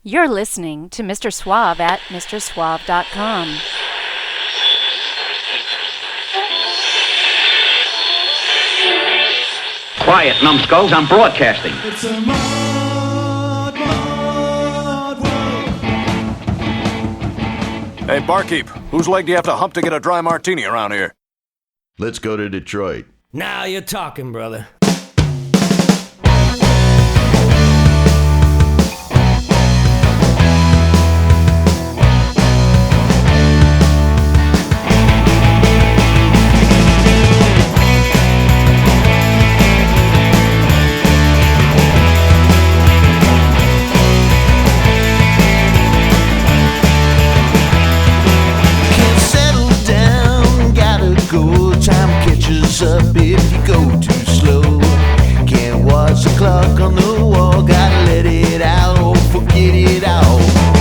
You're listening to Mr. Suave at MrSuave.com. Quiet, numbskulls, I'm broadcasting. It's a mod world. Hey, barkeep, whose leg do you have to hump to get a dry martini around here? Let's go to Detroit. Now you're talking, brother. Up if you go too slow. Can't watch the clock on the wall. Gotta let it out or forget it all.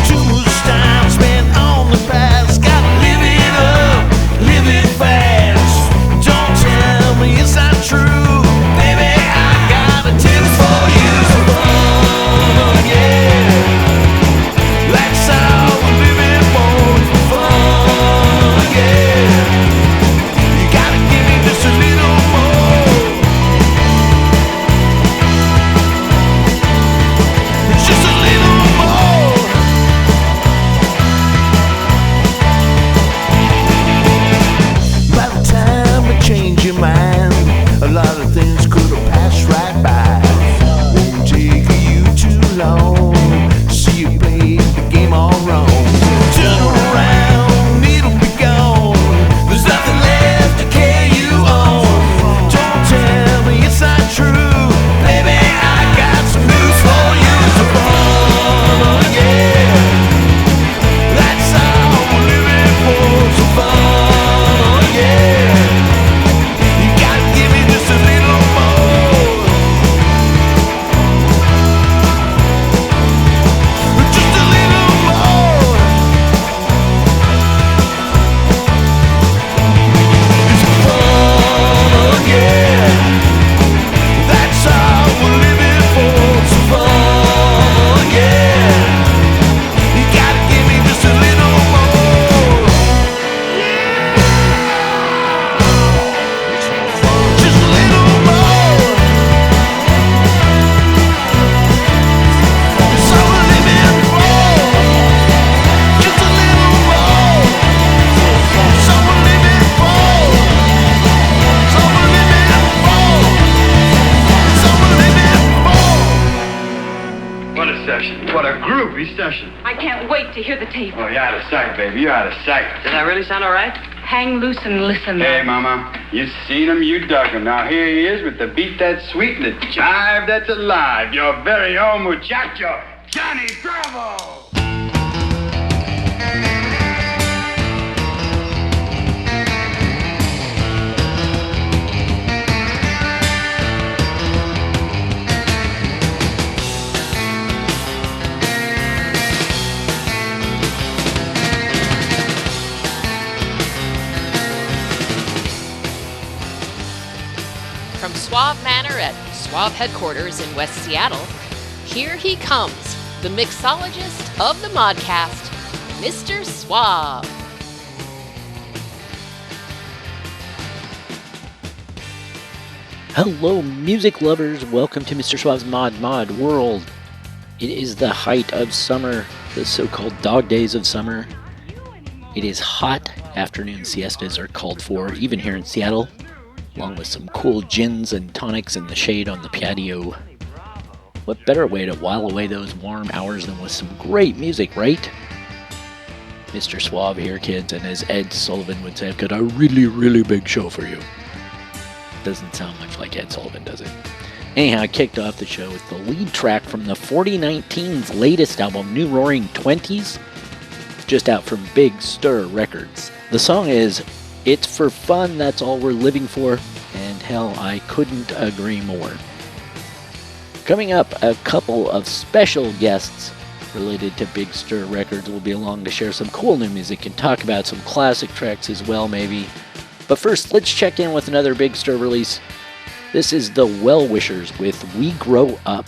Too much time spent on the past. Gotta live it up, live it fast. Don't tell me it's not true, baby. I got a tip for you. Fun, yeah. That's how we live it for fun, yeah. Just a little more. Just a little more. By the time you change your mind, a lot of things could have passed right by. Won't take you too long to see you play the game all wrong. Turn around, it'll be gone. There's nothing left to carry you on. Don't tell me it's not true, baby. I got some news for you. So fun, yeah. That's how we're living for. So fun, yeah. You gotta give me just a little more. Just a little more. It's fun, yeah. That's how we're living for. So fun, yeah. You gotta give me just a little more. Just a little more. That's how we're living for. Just a little more. That's how we're living for. That's how we're living for. That's how we're living for. What a session. What a groovy session. I can't wait to hear the tape. Oh, you're out of sight, baby. You're out of sight. Did that really sound all right? Hang loose and listen. Hey, Mama. You seen him, you dug him. Now here he is with the beat that's sweet and the jive that's alive. Your very own muchacho, Johnny Bravo. From Suave Manor at Suave Headquarters in West Seattle, here he comes, the mixologist of the Modcast, Mr. Suave. Hello, music lovers. Welcome to Mr. Suave's Mod World. It is the height of summer, the so-called dog days of summer. It is hot. Afternoon siestas are called for, even here in Seattle, along with some cool gins and tonics in the shade on the patio. What better way to while away those warm hours than with some great music, right? Mr. Suave here, kids, and as Ed Sullivan would say, I've got a really, really big show for you. Doesn't sound much like Ed Sullivan, does it? Anyhow, I kicked off the show with the lead track from the 4019's latest album, New Roaring Twenties, just out from Big Stir Records. The song is It's for Fun, That's All We're Living For, and hell, I couldn't agree more. Coming up, a couple of special guests related to Big Stir Records will be along to share some cool new music and talk about some classic tracks as well, maybe. But first, let's check in with another Big Stir release. This is the Well Wishers with We Grow Up.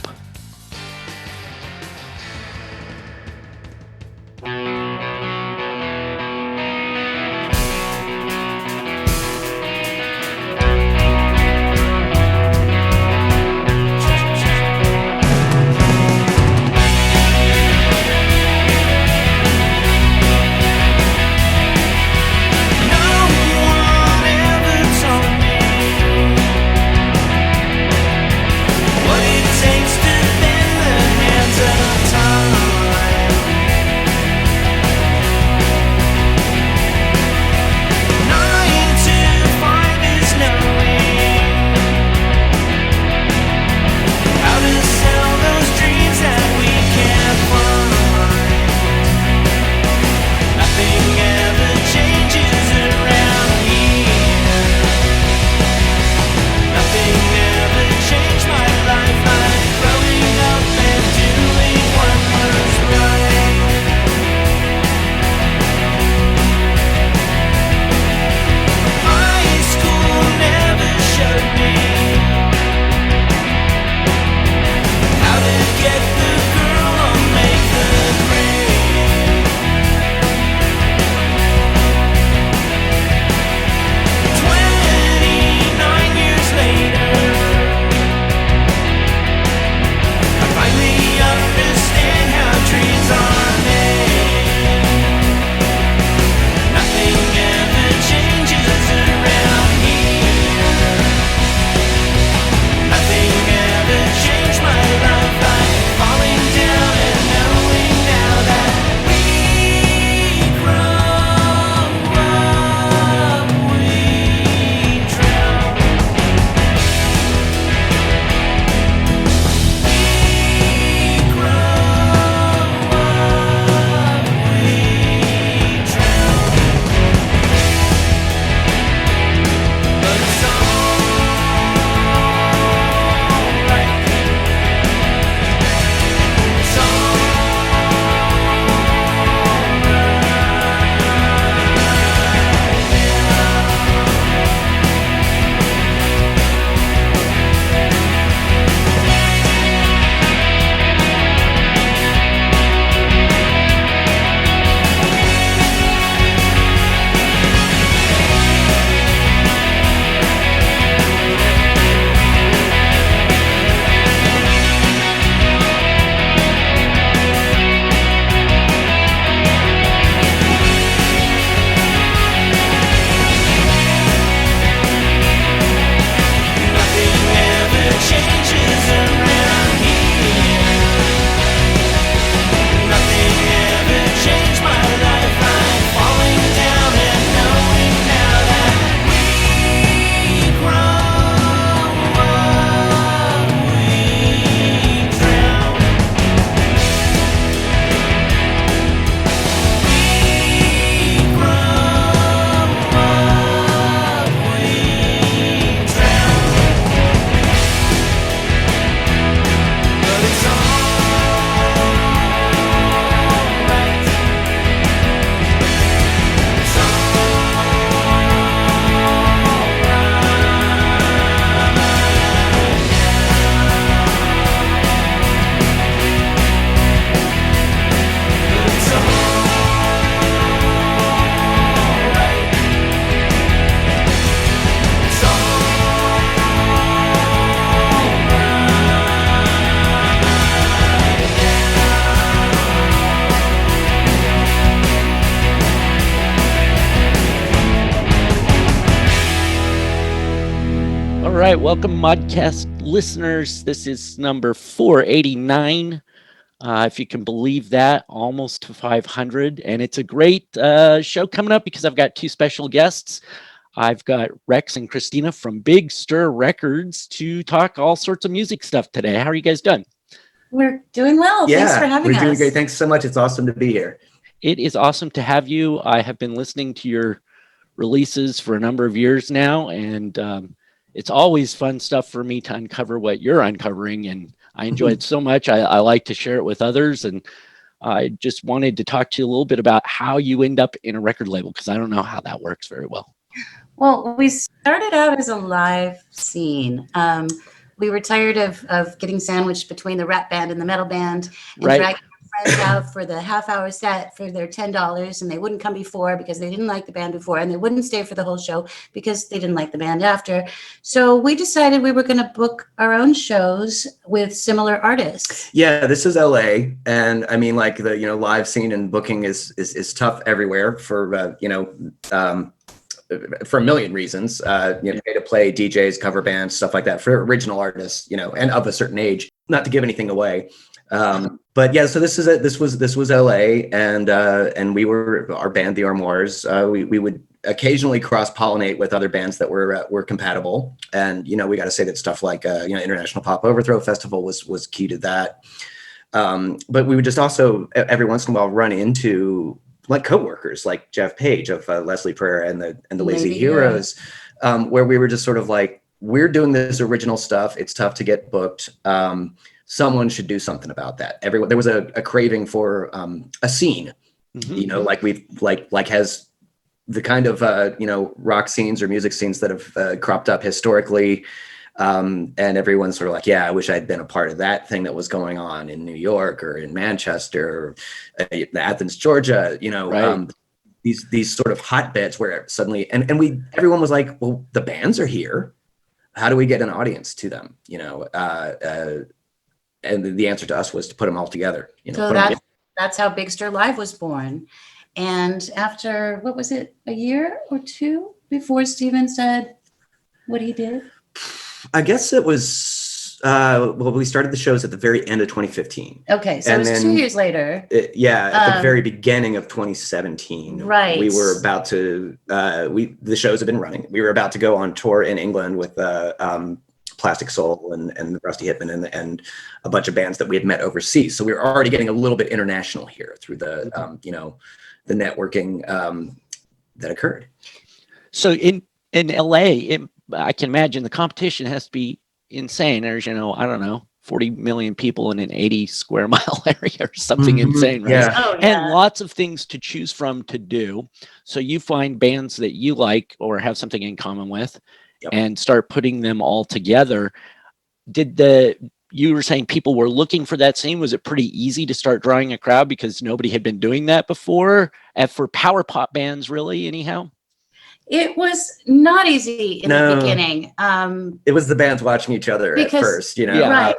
right, welcome Modcast listeners. This is number 489. If you can believe that, almost to 500. And it's a great show coming up because I've got two special guests. I've got Rex and Christina from Big Stir Records to talk all sorts of music stuff today. How are you guys doing? We're doing well. Yeah, thanks for having us. We're doing great. Thanks so much. It's awesome to be here. It is awesome to have you. I have been listening to your releases for a number of years now, and it's always fun stuff for me to uncover what you're uncovering, and I enjoy it so much. I like to share it with others, and I just wanted to talk to you a little bit about how you end up in a record label, because I don't know how that works very well. Well, we started out as a live scene. We were tired of getting sandwiched between the rap band and the metal band, and Right. dragging our friends out for the half-hour set for their $10, and they wouldn't come before because they didn't like the band before, and they wouldn't stay for the whole show because they didn't like the band after. So we decided we were going to book our own shows with similar artists. Yeah, this is LA, and I mean, like the live scene and booking is tough everywhere for for a million reasons. Pay to play, DJs, cover bands, stuff like that for original artists, and of a certain age. Not to give anything away, but yeah. So this was LA, and we were our band, the Armoires. We would occasionally cross pollinate with other bands that were compatible, and we got to say that stuff like International Pop Overthrow Festival was key to that. But we would just also every once in a while run into like coworkers like Jeff Page of Leslie Prayer and the Lazy Heroes, where we were just sort of like, we're doing this original stuff. It's tough to get booked. Someone should do something about that. There was a craving for a scene, like has the kind of rock scenes or music scenes that have cropped up historically. And everyone's sort of like, yeah, I wish I'd been a part of that thing that was going on in New York or in Manchester, or Athens, Georgia, Right. These sort of hotbeds where suddenly, everyone was like, well, the bands are here. How do we get an audience to them? And the answer to us was to put them all together. So that's how Big Stir Live was born. And after, what was it, a year or two before Steven said what he did? I guess it was, we started the shows at the very end of 2015. Okay, so it was 2 years later. At the very beginning of 2017. Right. We were about to, the shows have been running. We were about to go on tour in England with Plastic Soul and Rusty Hitman and a bunch of bands that we had met overseas. So we were already getting a little bit international here through the, the networking that occurred. So in LA, I can imagine the competition has to be insane. There's, I don't know, 40 million people in an 80 square mile area or something insane, right? Yeah. Oh, yeah. And lots of things to choose from to do. So you find bands that you like or have something in common with, and start putting them all together. You were saying people were looking for that scene. Was it pretty easy to start drawing a crowd because nobody had been doing that before? For power pop bands, really, anyhow? It was not easy in the beginning. It was the bands watching each other at first, right.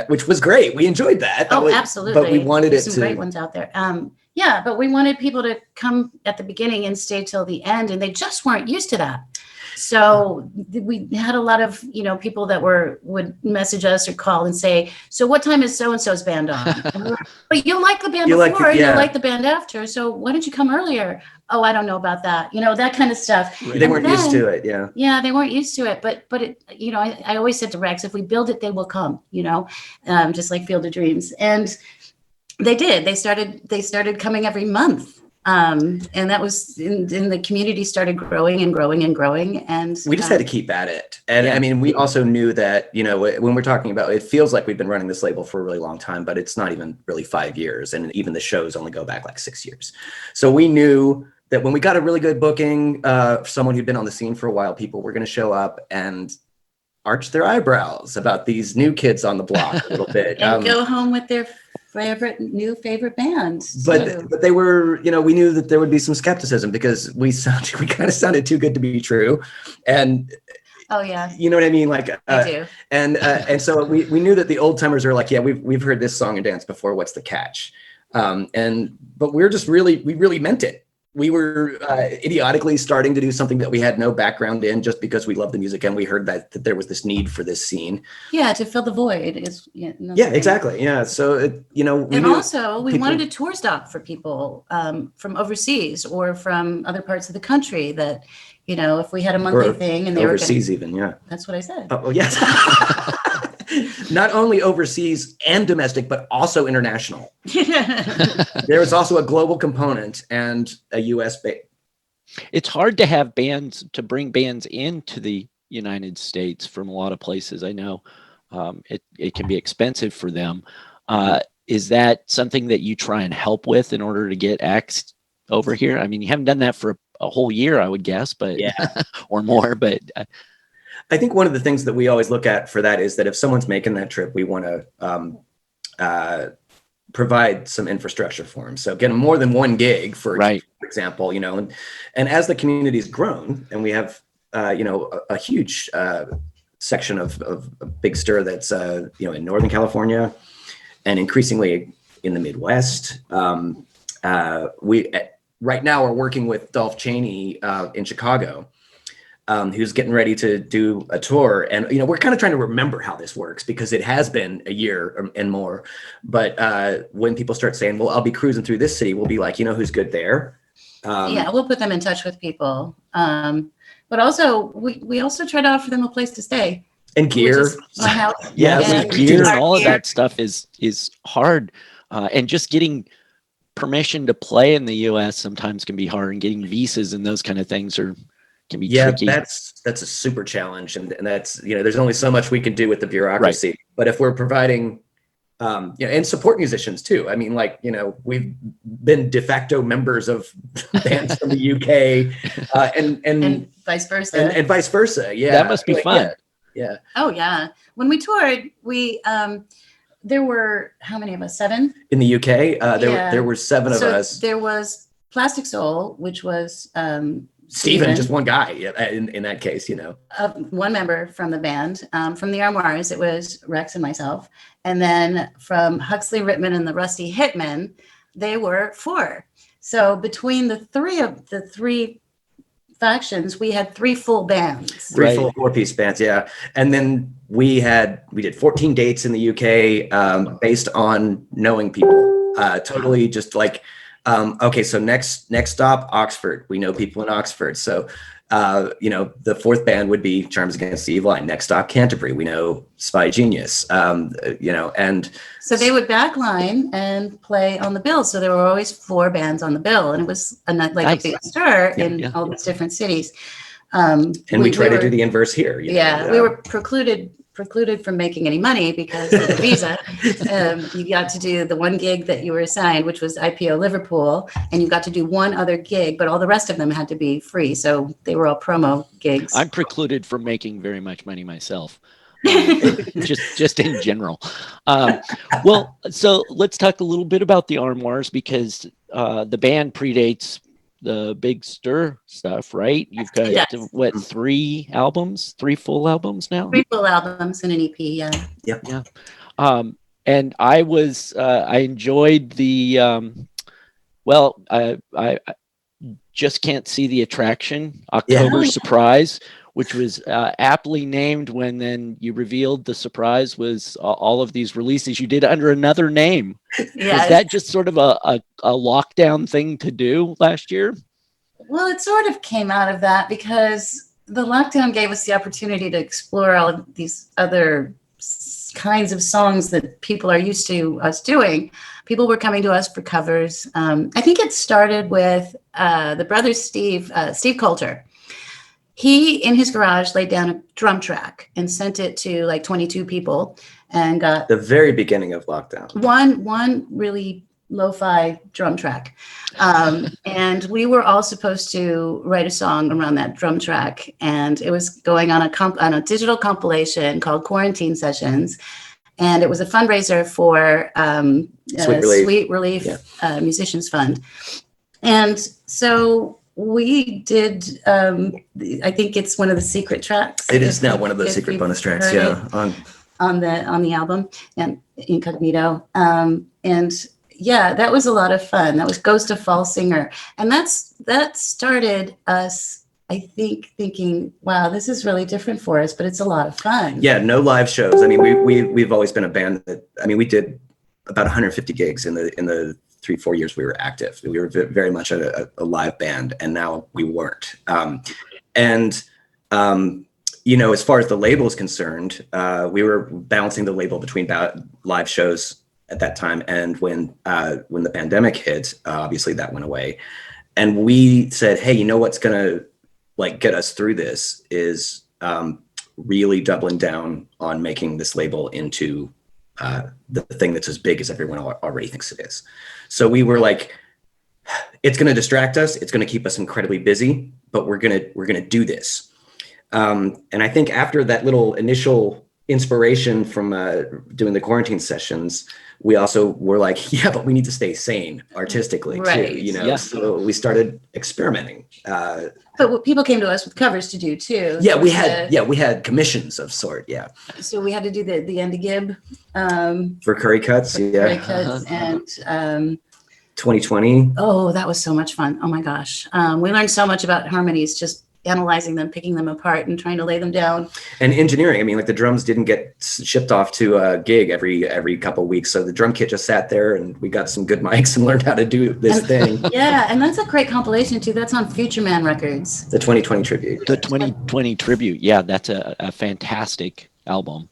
Which was great. We enjoyed that. Absolutely. But we wanted There's some great ones out there. But we wanted people to come at the beginning and stay till the end, and they just weren't used to that. So we had a lot of, people that would message us or call and say, so what time is so-and-so's band on? And we were, but you like the band before, you like the band after. So why didn't you come earlier? Oh, I don't know about that. That kind of stuff. They weren't used to it. Yeah. Yeah, they weren't used to it. But it, I always said to Rex, if we build it, they will come, just like Field of Dreams. And they did. They started coming every month. And that was in the community started growing and growing and growing. And we just had to keep at it. And I mean, we also knew that, when we're talking about, it feels like we've been running this label for a really long time, but it's not even really 5 years. And even the shows only go back like 6 years. So we knew that when we got a really good booking, someone who'd been on the scene for a while, people were going to show up and arch their eyebrows about these new kids on the block a little bit. And go home with their favorite band. But they were, we knew that there would be some skepticism because we kind of sounded too good to be true. And oh yeah, you know what I mean? Like, I do. And so we knew that the old timers are like, yeah, we've heard this song and dance before. What's the catch? But we really meant it. we were idiotically starting to do something that we had no background in, just because we loved the music and we heard that there was this need for this scene. Yeah, to fill the void is. Yeah, exactly. Yeah. So we and knew also we wanted a tour stop for people from overseas or from other parts of the country that, if we had a monthly thing and they overseas were even. Yeah. That's what I said. Oh yes. Not only overseas and domestic, but also international. There is also a global component and a U.S. base. It's hard to bring bands into the United States from a lot of places. I know it can be expensive for them. Is that something that you try and help with in order to get acts over here? I mean, you haven't done that for a whole year, I would guess, but or more, but I think one of the things that we always look at for that is that if someone's making that trip, we want to provide some infrastructure for them. So get them more than one gig, for example, and as the community's grown and we have, a huge section of Big Stir that's, in Northern California and increasingly in the Midwest. We right now are working with Dolph Chaney in Chicago, who's getting ready to do a tour. And, we're kind of trying to remember how this works because it has been a year and more. But when people start saying, well, I'll be cruising through this city, we'll be like, who's good there? We'll put them in touch with people. But also, we also try to offer them a place to stay. And gear. My house. Gear and all of that stuff is hard. And just getting permission to play in the U.S. sometimes can be hard, and getting visas and those kind of things can be tricky. That's a super challenge, and that's there's only so much we can do with the bureaucracy. Right. But if we're providing, and support musicians too. I mean, we've been de facto members of bands from the UK, and vice versa, and vice versa. Yeah, that must be fun. Yeah. Oh yeah. When we toured, there were how many of us? 7 in the UK. There were 7 of us. There was Plastic Soul, which was Steven, just one guy in that case, one member from the band. From the Armoires, it was Rex and myself. And then from Huxley, Rittman, and the Rusty Hitmen, they were 4. So between the three factions, we had 3 full bands. 3 full 4-piece bands, yeah. And then we did 14 dates in the UK based on knowing people. Totally just like, okay, so next stop, Oxford. We know people in Oxford. So, the 4th band would be Charms Against the Evil Eye. Next stop, Canterbury. We know Spy Genius, and so they would backline and play on the bill. So there were always 4 bands on the bill, and it was a big stir in all these different cities. And we try to do the inverse here. We were precluded from making any money because of the visa. You got to do the one gig that you were assigned, which was IPO Liverpool, and you got to do one other gig, but all the rest of them had to be free. So they were all promo gigs. I'm precluded from making very much money myself. Just in general. Well, so let's talk a little bit about the Armoires, because the band predates the Big Stir stuff, right? You've got 3 albums, 3 full albums now? 3 full albums and an EP, yeah. Yep. Yeah. And I enjoyed the I just can't see the attraction, October Surprise, which was aptly named when then you revealed the surprise was all of these releases you did under another name. Yes. Was that just sort of a lockdown thing to do last year? Well, it sort of came out of that because the lockdown gave us the opportunity to explore all of these other kinds of songs that people are used to us doing. People were coming to us for covers. I think it started with the brothers Steve Coulter. He, in his garage, laid down a drum track and sent it to like 22 people and got the very beginning of lockdown. One really lo-fi drum track. And we were all supposed to write a song around that drum track. And it was going on a digital compilation called Quarantine Sessions. And it was a fundraiser for Sweet Relief Musicians Fund. And so we did, I think it's one of the secret tracks. It is now one of those secret bonus tracks, yeah. On the album, and Incognito. And that was a lot of fun. That was Ghost of Fall Singer. And that started us, I think, thinking, wow, this is really different for us, but it's a lot of fun. Yeah, no live shows. I mean, we've always been a band that, I mean, we did about 150 gigs in the 3-4 years we were active. We were very much a live band, and now we weren't. You know, as far as the label is concerned, we were balancing the label between live shows at that time, and when the pandemic hit, obviously that went away, and we said, hey, you know what's gonna like get us through this is really doubling down on making this label into the thing that's as big as everyone already thinks it is. So we were like, it's going to distract us, it's going to keep us incredibly busy, but we're gonna do this. And I think after that little initial inspiration from doing the quarantine sessions, we also were like, yeah, but we need to stay sane artistically too, you know. So we started experimenting. But people came to us with covers to do too. Yeah, we had commissions of sort. Yeah. So we had to do the end of Gib for Curry Cuts. Curry Cuts and 2020. Oh, that was so much fun. Oh my gosh, we learned so much about harmonies, just analyzing them, picking them apart, and trying to lay them down. And engineering. I mean, like the drums didn't get shipped off to a gig every couple of weeks, so the drum kit just sat there, and we got some good mics and learned how to do this thing. Yeah, and that's a great compilation too. That's on Future Man Records. The 2020 tribute. The 2020 tribute. Yeah, that's a fantastic album.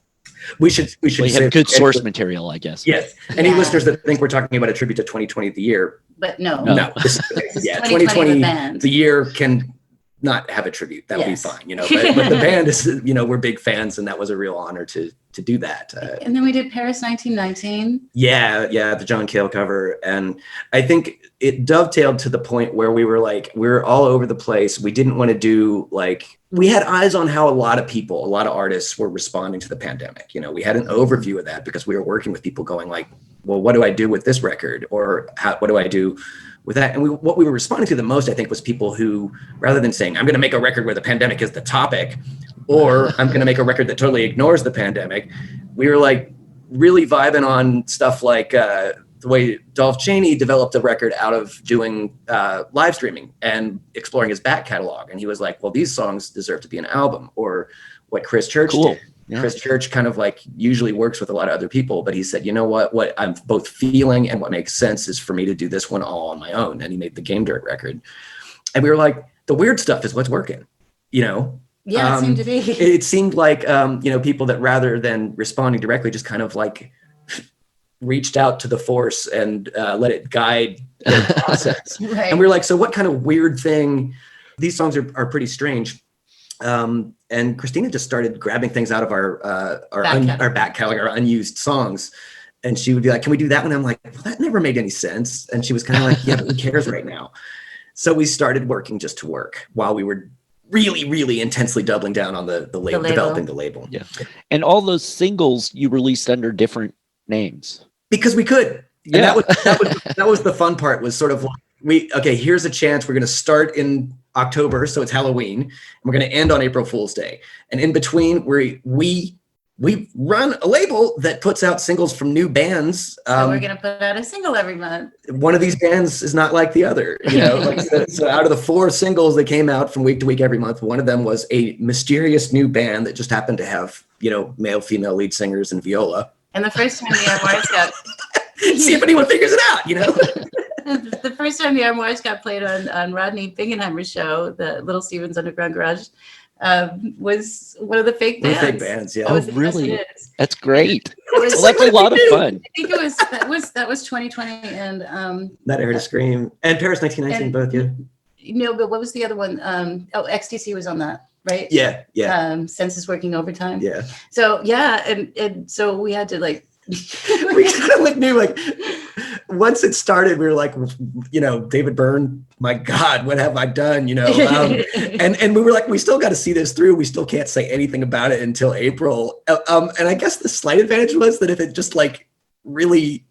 We should have good source material, I guess. Yes. Any listeners that think we're talking about a tribute to 2020 the year? But no. Yeah, 2020 the year can not have a tribute. That would be fine, you know. But the band is, you know, we're big fans, and that was a real honor to do that. And then we did Paris 1919. Yeah, the John Cale cover, and I think it dovetailed to the point where we were all over the place. We didn't want to do we had eyes on how a lot of artists were responding to the pandemic. You know, we had an overview of that because we were working with people going like, well, what do I do with this record, or what do I do with that? And what we were responding to the most, I think, was people who, rather than saying, I'm going to make a record where the pandemic is the topic, or I'm going to make a record that totally ignores the pandemic, we were like really vibing on stuff like the way Dolph Chaney developed a record out of doing live streaming and exploring his back catalog. And he was like, well, these songs deserve to be an album. Or what Chris Church did. Yeah. Chris Church kind of usually works with a lot of other people, but he said, you know what I'm both feeling and what makes sense is for me to do this one all on my own. And he made the Game Dirt record. And we were like, the weird stuff is what's working, you know? Yeah, it seemed to be. It seemed like, you know, people that rather than responding directly, just kind of reached out to the force and let it guide their process. Right. And we were like, so what kind of weird thing? These songs are pretty strange. And Christina just started grabbing things out of our back catalog, our unused songs. And she would be like, can we do that one? I'm like, well, that never made any sense. And she was kind of like, yeah, but who cares right now? So we started working just to work while we were really, really intensely doubling down on the label, developing the label. Yeah. And all those singles you released under different names. Because we could. Yeah. And that was the fun part, was sort of here's a chance. We're going to start in October, so it's Halloween, and we're going to end on April Fool's Day. And in between, we run a label that puts out singles from new bands. So we're going to put out a single every month. One of these bands is not like the other, you know. So out of the 4 singles that came out from week to week every month, one of them was a mysterious new band that just happened to have, you know, male, female lead singers and viola. And the first time the Armoires got see if anyone figures it out, you know. The first time the Armoires got played on Rodney Bingenheimer's show, the Little Stevens Underground Garage, was one of the fake bands. Fake bands, yeah. Oh, really? That's great. That's a lot of fun. I think that was 2020, and That Air to Scream and Paris 1919, both, yeah. No, but what was the other one? XTC was on that, right? Yeah, yeah. Census Working Overtime. Yeah. So yeah, and so we had to we kind of knew once it started, we were like, you know, David Byrne, my God, what have I done? You know, and we were like, we still got to see this through. We still can't say anything about it until April. And I guess the slight advantage was that if it just really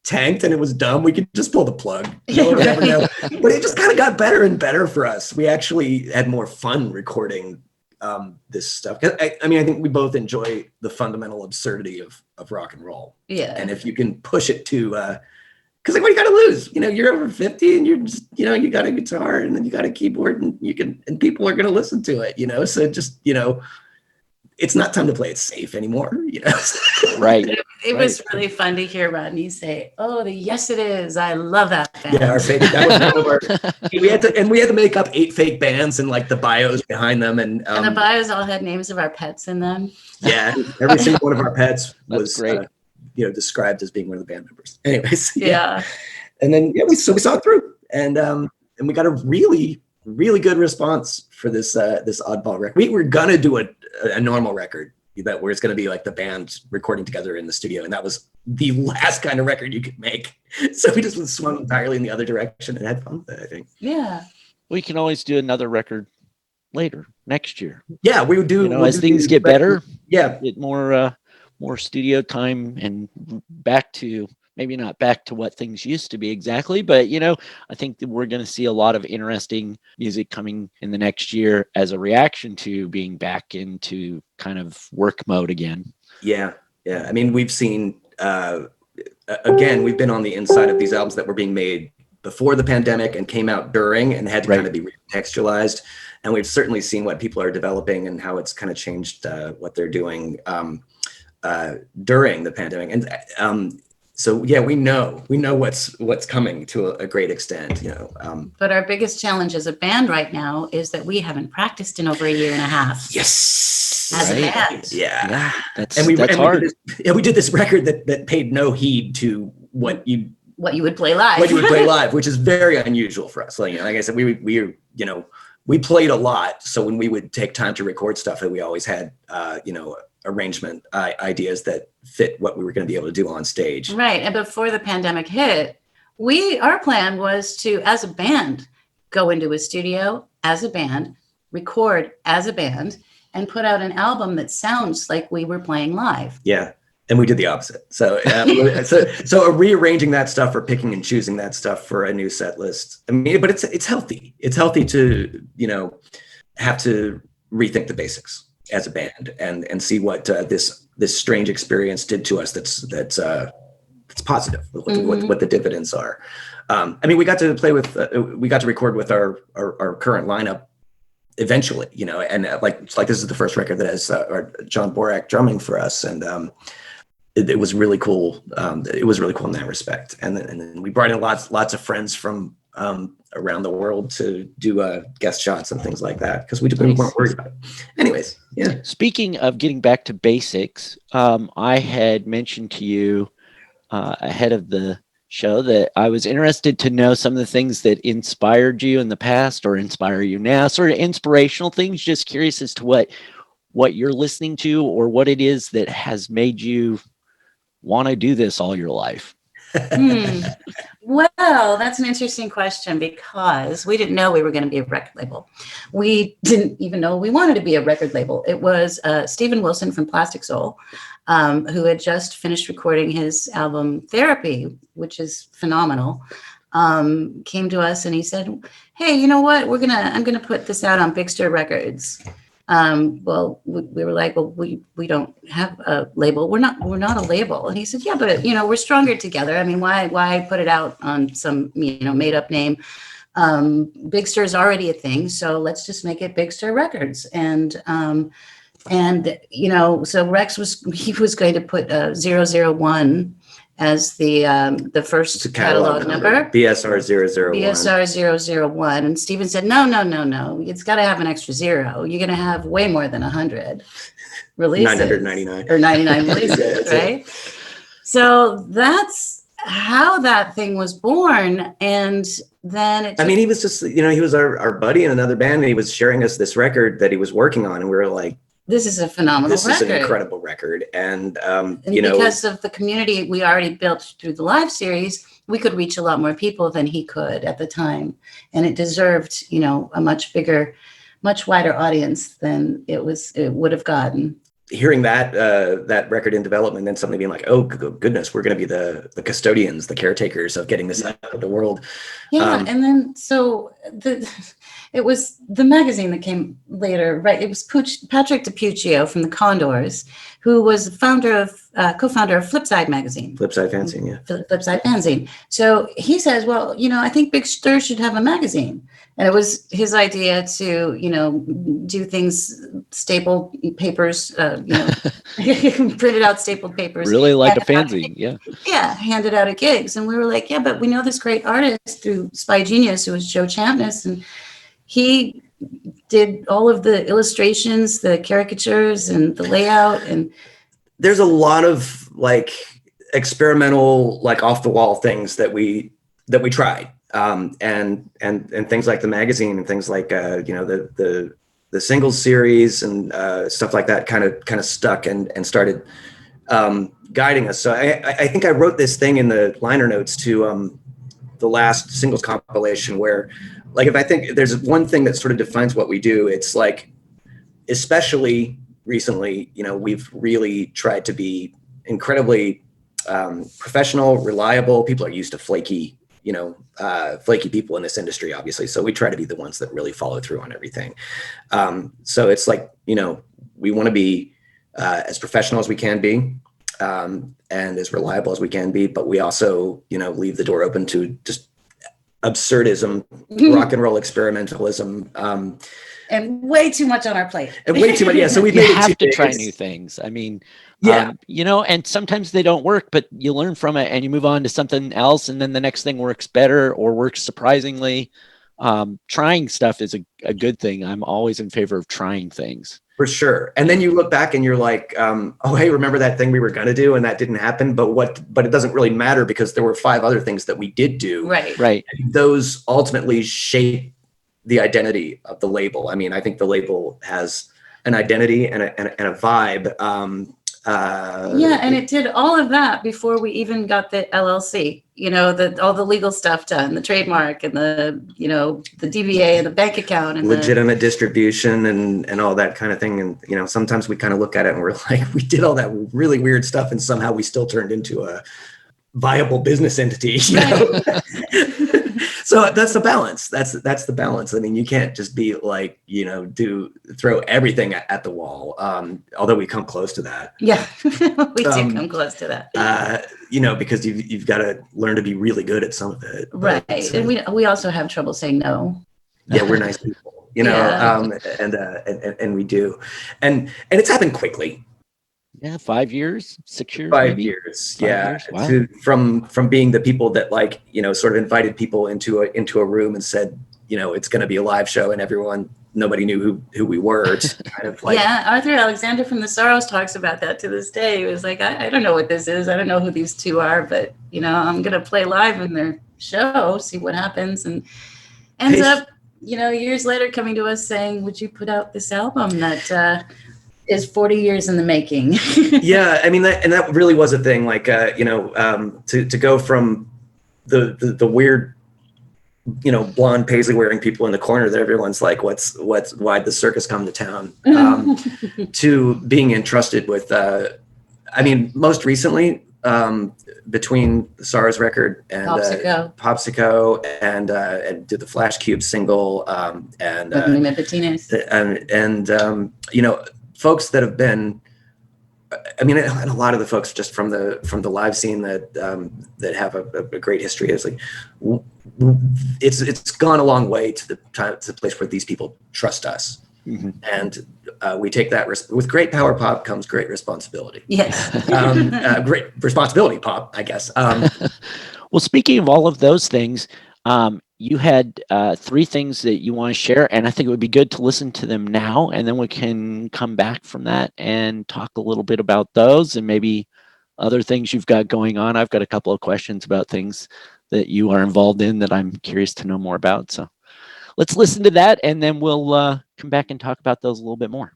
tanked and it was dumb, we could just pull the plug. You know, never know. But it just kind of got better and better for us. We actually had more fun recording this stuff. I think we both enjoy the fundamental absurdity of rock and roll. Yeah. And if you can push it to Because like, what do you got to lose? You know, you're over 50 and you're just, you know, you got a guitar and then you got a keyboard and and people are going to listen to it, you know? So just, you know, it's not time to play it safe anymore, you know? Right. It was really fun to hear Rodney say, "Oh, the Yes It Is. I love that band." Yeah, our fake, that was one of our, we had to make up 8 fake bands and like the bios behind them. And the bios all had names of our pets in them. Yeah, every single one of our pets was great. You know, described as being one of the band members. Anyways, Yeah. And then we saw it through, and we got a really good response for this oddball record. We were gonna do a normal record that where it's gonna be like the band recording together in the studio, and that was the last kind of record you could make. So we just swung entirely in the other direction and had fun with it, I think. Yeah. We can always do another record later next year. Yeah, we would do. You know, as things get better. Yeah, get more studio time and back to, maybe not back to what things used to be exactly, but you know, I think that we're going to see a lot of interesting music coming in the next year as a reaction to being back into kind of work mode again. Yeah. I mean, we've seen again, we've been on the inside of these albums that were being made before the pandemic and came out during and had to kind of be recontextualized. And we've certainly seen what people are developing and how it's kind of changed what they're doing during the pandemic. And so, yeah, we know what's coming to a great extent, you know. But our biggest challenge as a band right now is that we haven't practiced in over a year and a half. Yes. As a band. Yeah. That's hard. We did this record that paid no heed to what you would play live. What you would play live, which is very unusual for us. Like, you know, like I said, we played a lot. So when we would take time to record stuff, that we always had, arrangement ideas that fit what we were going to be able to do on stage. Right. And before the pandemic hit, our plan was to, as a band, go into a studio as a band, record as a band, and put out an album that sounds like we were playing live. Yeah. And we did the opposite. So, so rearranging that stuff or picking and choosing that stuff for a new set list. I mean, but it's healthy. It's healthy to, you know, have to rethink the basics as a band and see what this strange experience did to us. That's positive. What the dividends are. I mean, we got to record with our current lineup eventually, you know, and like this is the first record that has John Borak drumming for us, and it was really cool. It was really cool in that respect. And then we brought in lots of friends from around the world to do guest shots and things like that, because we weren't worried about it. Anyways, yeah. Speaking of getting back to basics, I had mentioned to you ahead of the show that I was interested to know some of the things that inspired you in the past or inspire you now, sort of inspirational things. Just curious as to what you're listening to or what it is that has made you want to do this all your life. Well, that's an interesting question, because we didn't know we were going to be a record label. We didn't even know we wanted to be a record label. It was Stephen Wilson from Plastic Soul, who had just finished recording his album Therapy, which is phenomenal, came to us and he said, "Hey, you know what? I'm gonna put this out on Big Stir Records." Well, we were like, "Well, we don't have a label. We're not a label." And he said, "Yeah, but you know, we're stronger together. I mean, why put it out on some, you know, made up name? Big Stir is already a thing, so let's just make it Big Stir Records." And you know, so Rex was going to put 001 as the first catalog number. BSR 001. BSR 001. And Stephen said, no. It's got to have an extra zero. You're going to have way more than 100 releases. 999. Or 99 releases, right? So that's how that thing was born. And then he was just, you know, he was our buddy in another band, and he was sharing us this record that he was working on. And we were like, this is a phenomenal record. This is an incredible record. And because of the community we already built through the live series, we could reach a lot more people than he could at the time. And it deserved, you know, a much bigger, much wider audience than it would have gotten. Hearing that record in development, and then somebody being like, "Oh goodness, we're going to be the custodians, the caretakers of getting this out of the world," Yeah, and then so it was the magazine that came later, right? It was Patrick DiPuccio from the Condors, who was co-founder of Flipside magazine. Flipside fanzine, yeah. Flipside fanzine. So he says, well, I think Big Stir should have a magazine. And it was his idea to, do things, stapled papers, printed out stapled papers. Really like a fanzine, yeah. Yeah, handed out at gigs. And we were like, yeah, but we know this great artist through Spy Genius, who was Joe Champness. And he did all of the illustrations, the caricatures, and the layout. And there's a lot of like experimental, like off the wall things that we tried. And things like the magazine and things like the singles series and stuff like that kind of stuck and started guiding us. So I think I wrote this thing in the liner notes to the last singles compilation where, like, if I think there's one thing that sort of defines what we do, it's like, especially recently, we've really tried to be incredibly professional, reliable. People are used to flaky people in this industry, obviously. So we try to be the ones that really follow through on everything. So it's like, we want to be as professional as we can be and as reliable as we can be, but we also, leave the door open to just absurdism, rock and roll experimentalism. And way too much on our plate. And way too much. Yeah. So we have to try new things. I mean, and sometimes they don't work, but you learn from it and you move on to something else. And then the next thing works better or works surprisingly. Trying stuff is a good thing. I'm always in favor of trying things. For sure. And then you look back and you're like, oh, hey, remember that thing we were going to do and that didn't happen. But it doesn't really matter because there were 5 other things that we did do. Right. And those ultimately shape the identity of the label. I mean, I think the label has an identity and a vibe. And it did all of that before we even got the LLC, all the legal stuff done, the trademark and the DBA and the bank account and legitimate distribution and all that kind of thing. And, sometimes we kind of look at it and we're like, we did all that really weird stuff and somehow we still turned into a viable business entity. So that's the balance. That's the balance. I mean, you can't just be like, throw everything at the wall. Although we come close to that. Yeah, we do come close to that. Because you've got to learn to be really good at some of it. Right. And we also have trouble saying no. Yeah, we're nice people, and we do. And it's happened quickly. Yeah, 5 years, 6 years. 5 maybe? years, 5 yeah. years. Wow. From being the people that sort of invited people into a room and said, it's going to be a live show, and nobody knew who we were. It's kind of like, yeah, Arthur Alexander from the Sorrows talks about that to this day. He was like, I don't know what this is. I don't know who these two are, but I'm going to play live in their show, see what happens, and ends up, years later coming to us saying, would you put out this album that is 40 years in the making? Yeah, I mean, that really was a thing. Like, to go from the weird, blonde paisley wearing people in the corner that everyone's like, why'd the circus come to town? To being entrusted with, most recently, between the SARS record and Popsico and did the Flash Cube single, folks that have been, and a lot of the folks just from the live scene that have a great history. It's like, it's gone a long way to the place where these people trust us. Mm-hmm. And we take that with great power, pop, comes great responsibility. Yes. Great responsibility, pop, I guess. Well, speaking of all of those things, you had 3 things that you want to share, and I think it would be good to listen to them now, and then we can come back from that and talk a little bit about those and maybe other things you've got going on. I've got a couple of questions about things that you are involved in that I'm curious to know more about. So let's listen to that, and then we'll come back and talk about those a little bit more.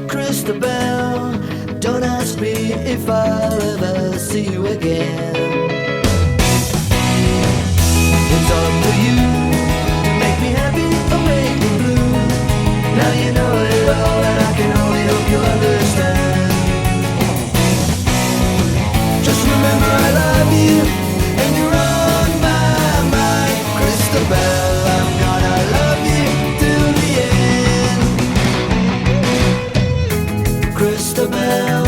Christabel, don't ask me if I'll ever see you again. It's up to you to make me happy or make me blue. Now you know it all, and I can only Christabel,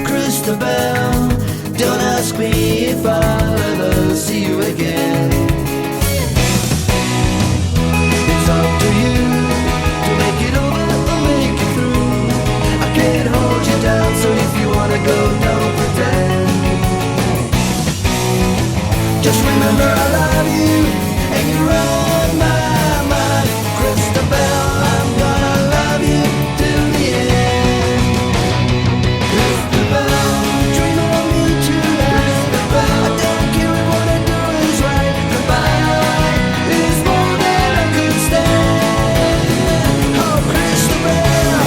Christabel, don't ask me if I'll ever see you again. It's up to you to make it over or make it through. I can't hold you down, so if you wanna go, don't pretend. Just remember I love you, and you're on my mind. Christabel, I'm gonna love you till the end. Christabel, dream on me tonight. Christabel, I don't care if what I do is right. Goodbye is more than I could stand. Oh, Christabel,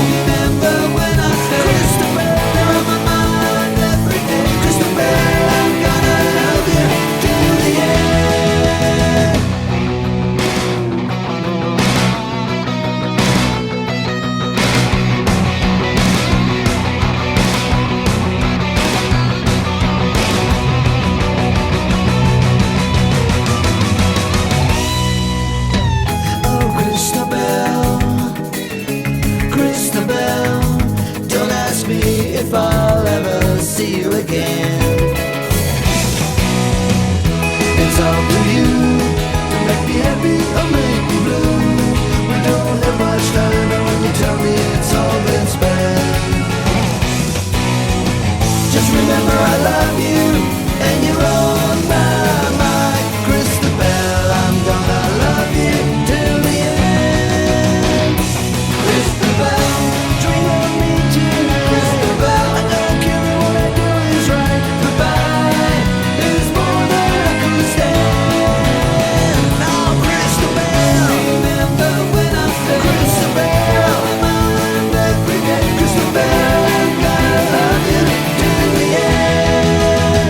remember when I said Christabel, you're on my mind every day. Christabel, I'm gonna love you till the end. Oh, Christabel, Christabel, don't ask me if I'll ever see you again. It's up to you to make me happy or make me blue. We don't have much time, and when you tell me it's all been spent. Just remember I love you, and you're on my mind. Christabel, I'm gonna love you till the end. Christabel, dream on me tonight. Christabel, I don't care if what I do is right. Goodbye is more than I could stand. Oh, Christabel, remember when I said Christabel, in my mind every day. Christabel, I'm gonna love you till the end.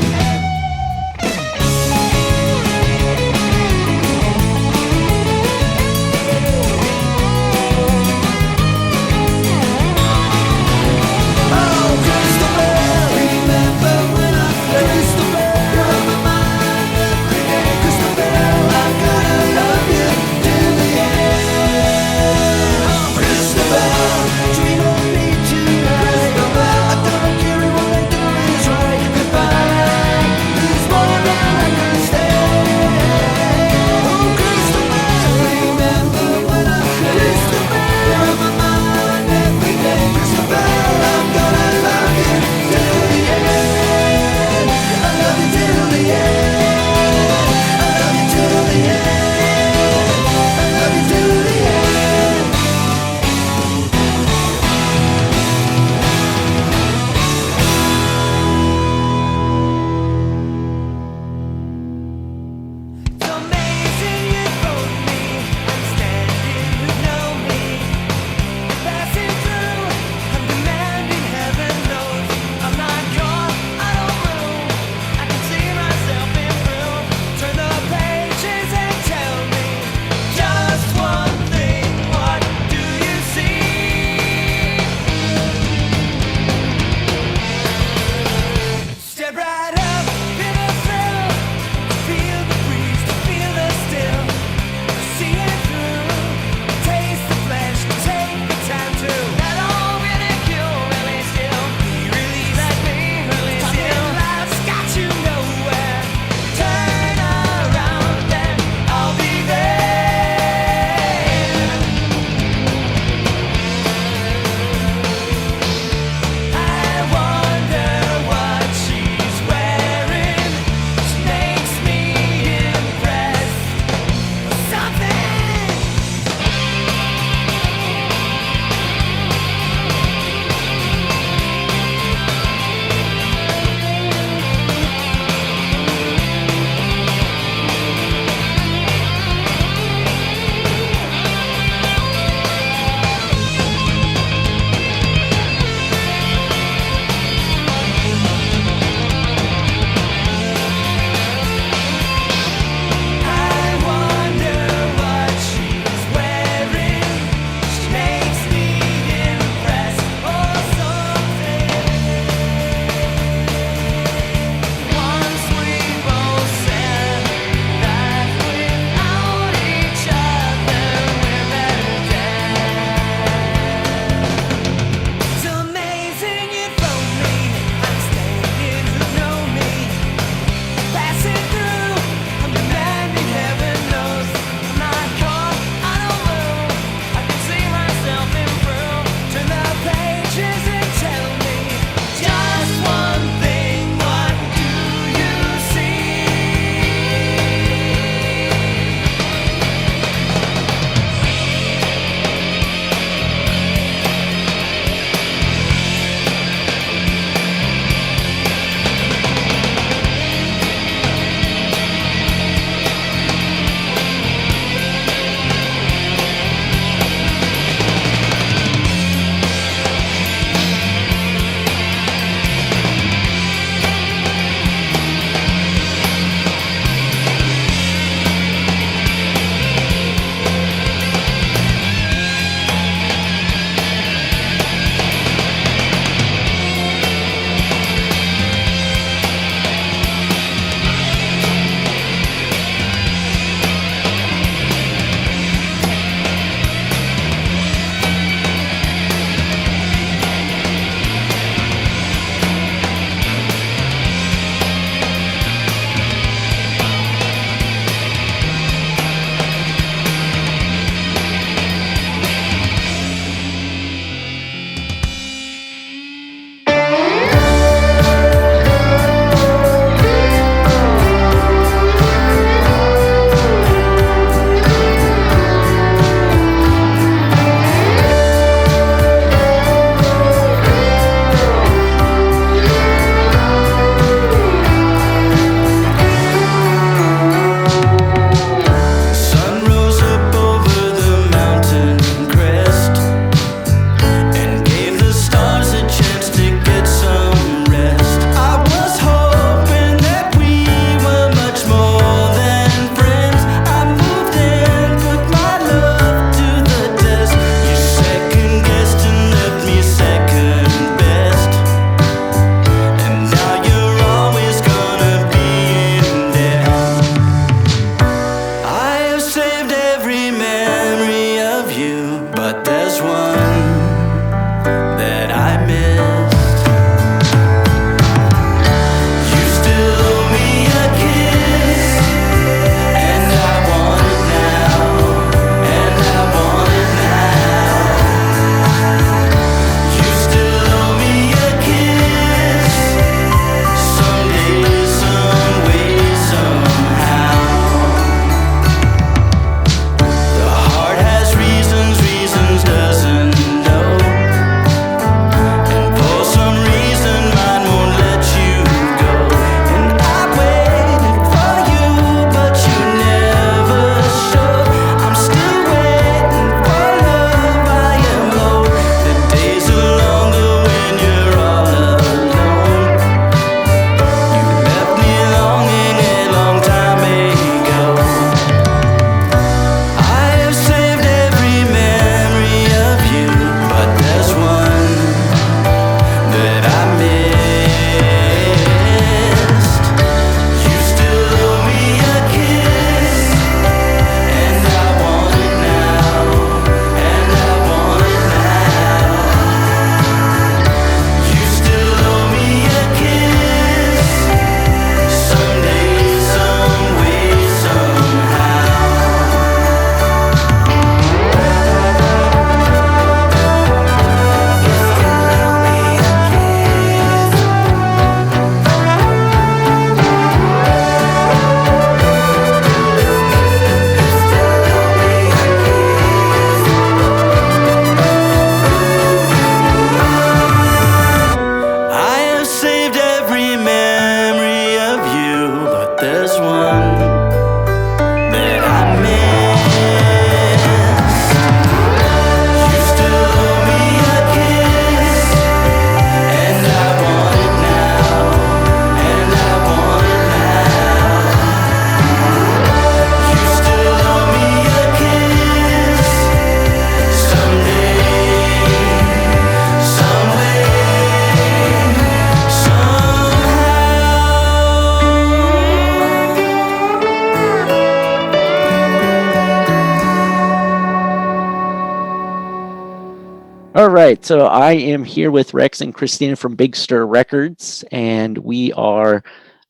right, so I am here with Rex and Christina from Big Stir Records, and we are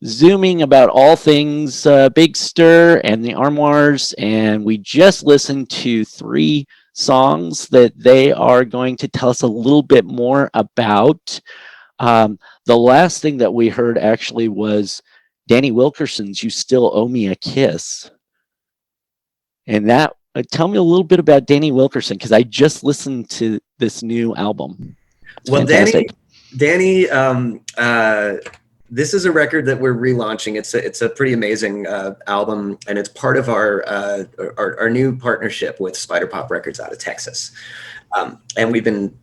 zooming about all things Big Stir and the Armoires, and we just listened to 3 songs that they are going to tell us a little bit more about. The last thing that we heard actually was Danny Wilkerson's "You Still Owe Me a Kiss," and that tell me a little bit about Danny Wilkerson, because I just listened to this new album. It's fantastic. Danny, this is a record that we're relaunching. It's a pretty amazing album, and it's part of our new partnership with Spider Pop Records out of Texas. And we've been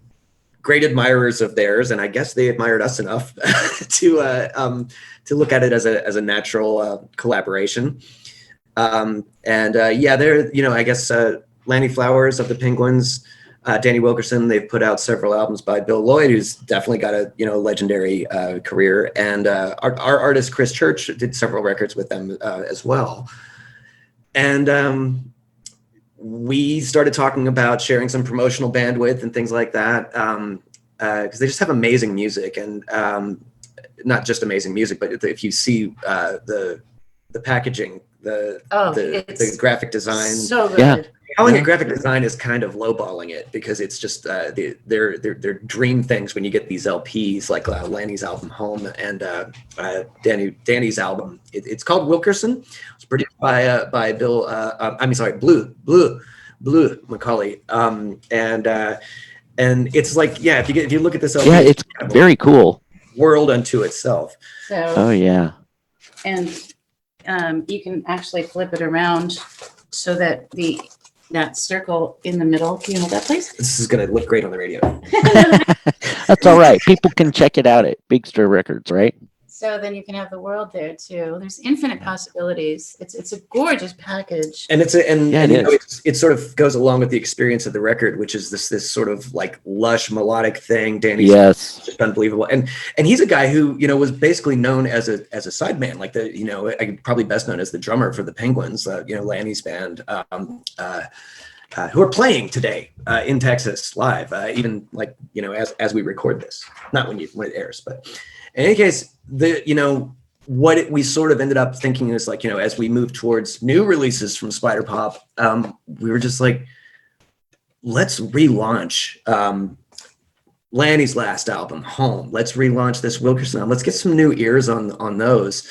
great admirers of theirs, and I guess they admired us enough to look at it as a natural collaboration. They're, I guess, Lanny Flowers of the Penguins, Danny Wilkerson, they've put out several albums by Bill Lloyd, who's definitely got a, legendary career. And our artist, Chris Church, did several records with them as well. And we started talking about sharing some promotional bandwidth and things like that, because they just have amazing music, and not just amazing music, but if you see the packaging, the graphic design, so good. Yeah. Calling it graphic design is kind of lowballing it, because it's just they're dream things when you get these LPs like Lanny's album Home and Danny's album. It's called Wilkerson. It's produced by Bill. Blue Macaulay. And it's like, if you look at this LP, It's kind of very cool. World unto itself. So, oh yeah. And you can actually flip it around so that that circle in the middle. Can you hold that, please? This is going to look great on the radio. That's all right. People can check it out at Big Stir Records, right? So then you can have the world there too. There's infinite possibilities. It's a gorgeous package. And it sort of goes along with the experience of the record, which is this sort of like lush melodic thing. Danny's just unbelievable. And he's a guy who, was basically known as a sideman, like probably best known as the drummer for the Penguins, Lanny's band, who are playing today in Texas live, even like, as we record this, not when it airs, but in any case, what we sort of ended up thinking is like, as we move towards new releases from Spider Pop, we were just like, let's relaunch Lanny's last album, Home. Let's relaunch this Wilkerson album. Let's get some new ears on those.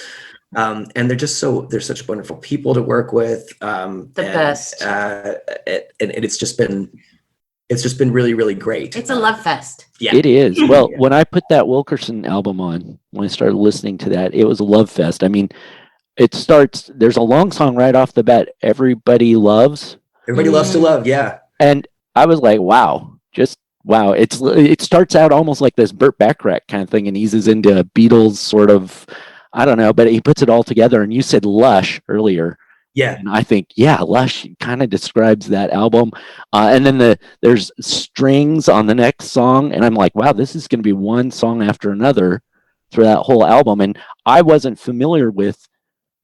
And they're such wonderful people to work with. Best. And it's just been really, really great. It's a love fest. Yeah, it is. Well, when I put that Wilkerson album on, when I started listening to that, it was a love fest. I mean, it starts, there's a long song right off the bat, Everybody Loves. Everybody Loves to Love, yeah. And I was like, wow. It starts out almost like this Burt Bacharach kind of thing and eases into Beatles sort of, I don't know, but he puts it all together. And you said lush earlier. Yeah. And I think, lush kind of describes that album. And then there's strings on the next song. And I'm like, wow, this is going to be one song after another through that whole album. And I wasn't familiar with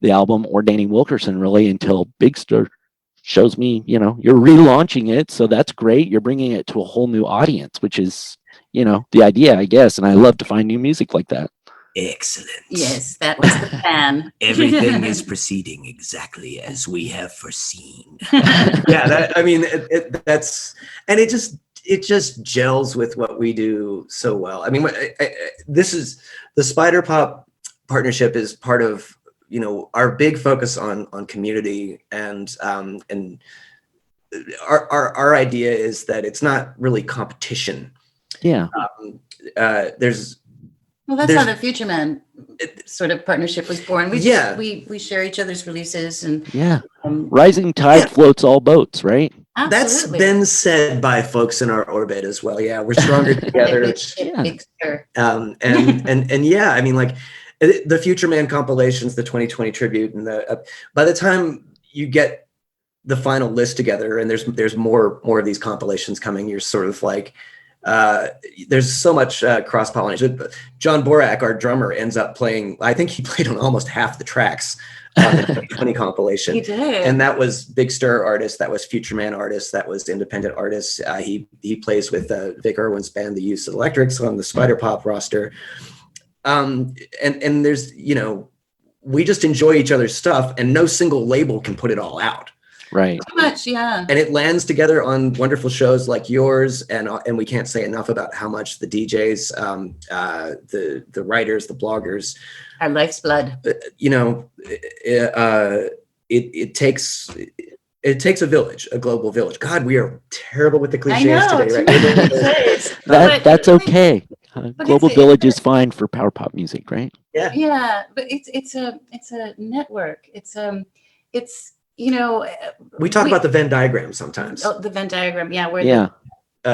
the album or Danny Wilkerson really until Big Stir shows me, you're relaunching it. So that's great. You're bringing it to a whole new audience, which is, the idea, I guess. And I love to find new music like that. Excellent. Yes, that was the plan. Everything is proceeding exactly as we have foreseen. It just gels with what we do so well. I mean, this is the Spider Pop partnership is part of, our big focus on community, and our idea is that it's not really competition. Yeah. Well, that's how the Future Man sort of partnership was born. We share each other's releases and rising tide floats all boats, right? Absolutely. That's been said by folks in our orbit as well. Yeah, we're stronger together. I mean, like the Future Man compilations, the 2020 tribute, and by the time you get the final list together, and there's more of these compilations coming, you're sort of like, there's so much cross pollination. John Borak, our drummer, ends up playing. I think he played on almost half the tracks on the 2020 compilation. He did, and that was Big Stir artists, that was Future Man artists, that was independent artists. He plays with Vic Irwin's band, The Use of Electrics, on the Spider Pop roster. And there's, we just enjoy each other's stuff, and no single label can put it all out. Right. Too much, yeah. And it lands together on wonderful shows like yours, and we can't say enough about how much the DJs, the writers, the bloggers, our life's blood. It takes a village, a global village. God, we are terrible with the cliches today, right? That's okay. Global village is fine for power pop music, right? Yeah, but it's a network. It's we talk about the Venn diagram sometimes. Oh, the Venn diagram, yeah.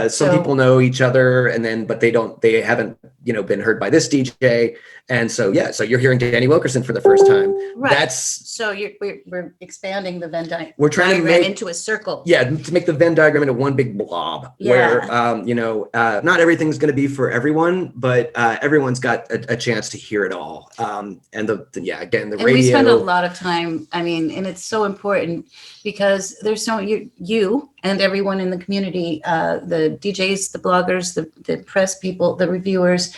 Some people know each other, but they haven't, been heard by this DJ. And so you're hearing Danny Wilkerson for the first time. Right. So we're expanding the Venn diagram. We're trying to make into a circle. Yeah, to make the Venn diagram into one big blob where, not everything's going to be for everyone, but everyone's got a chance to hear it all. And the radio. We spend a lot of time. I mean, and it's so important because there's you and everyone in the community, the DJs, the bloggers, the press people, the reviewers,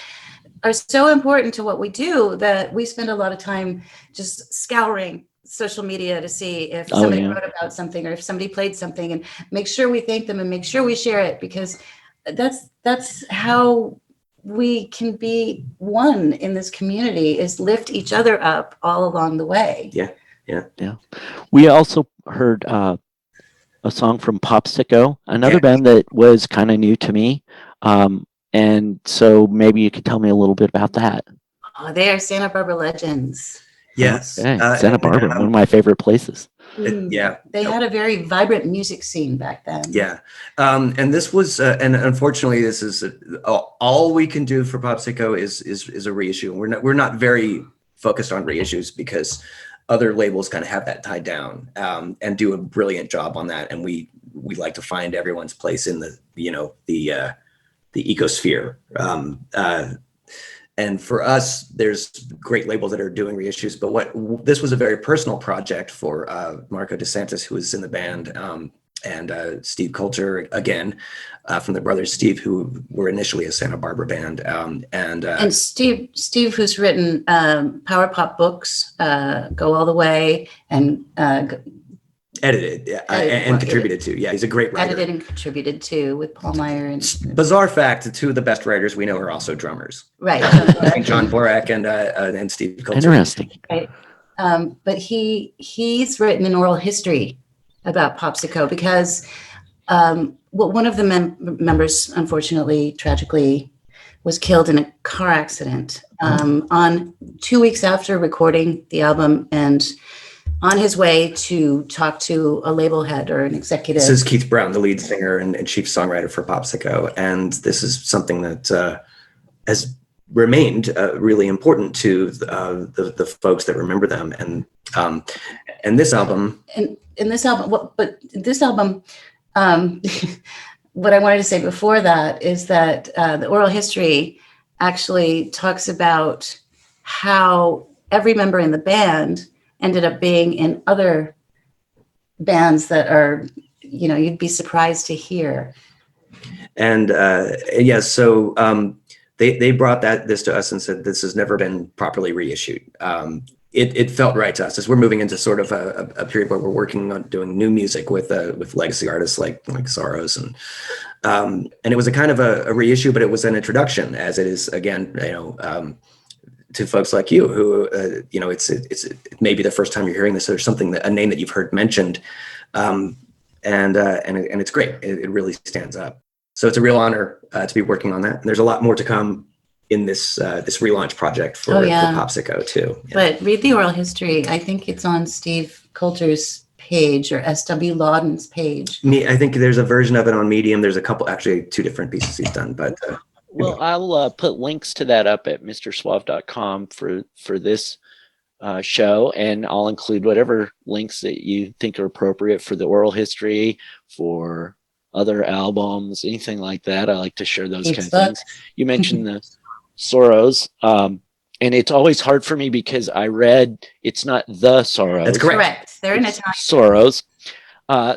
are so important to what we do that we spend a lot of time just scouring social media to see if somebody wrote about something or if somebody played something, and make sure we thank them and make sure we share it, because that's how we can be one in this community, is lift each other up all along the way. Yeah. We also heard a song from Popsico, another band that was kind of new to me. And so maybe you could tell me a little bit about that. Oh, they are Santa Barbara legends. Yes. Okay. Santa Barbara, one of my favorite places. They had a very vibrant music scene back then. Yeah. And this was, and unfortunately, this is all we can do for Popsico is a reissue. We're not very focused on reissues because other labels kind of have that tied down, and do a brilliant job on that. And we like to find everyone's place in the ecosphere. And for us, there's great labels that are doing reissues, but this was a very personal project for Marco DeSantis, who was in the band, and Steve Coulter, again, from the brothers Steve, who were initially a Santa Barbara band. And Steve, who's written power pop books, Go All the Way, and edited and contributed to. Yeah, he's a great writer. Edited and contributed to with Paul Meyer. And bizarre fact, the two of the best writers we know are also drummers. Right. John Borak and Steve Coulter. Interesting. Right. But he's written an oral history about Popsico because one of the members, unfortunately, tragically, was killed in a car accident on 2 weeks after recording the album, and on his way to talk to a label head or an executive. This is Keith Brown, the lead singer and chief songwriter for Popsico. And this is something that has remained really important to the folks that remember them. And this album. What I wanted to say before that is that the oral history actually talks about how every member in the band ended up being in other bands that are, you'd be surprised to hear. And so they brought this to us and said, this has never been properly reissued. It felt right to us as we're moving into sort of a period where we're working on doing new music with legacy artists like Soros, and it was a kind of a reissue, but it was an introduction, as it is again, to folks like you who, it's maybe the first time you're hearing this or something, a name that you've heard mentioned, and it's great. It really stands up. So it's a real honor to be working on that. And there's a lot more to come in this relaunch project for Popsico too. Yeah. But read the oral history. I think it's on Steve Coulter's page or S.W. Lawden's page. I think there's a version of it on Medium. There's a couple, actually 2 different pieces he's done, but. Well, I'll put links to that up at mrsuave.com for this show, and I'll include whatever links that you think are appropriate for the oral history, for other albums, anything like that. I like to share those Keep kinds stuck. of things. You mentioned the Sorrows, and it's always hard for me because I read it's not the Sorrows. That's correct. Correct. They're in It's Italian. Sorrows.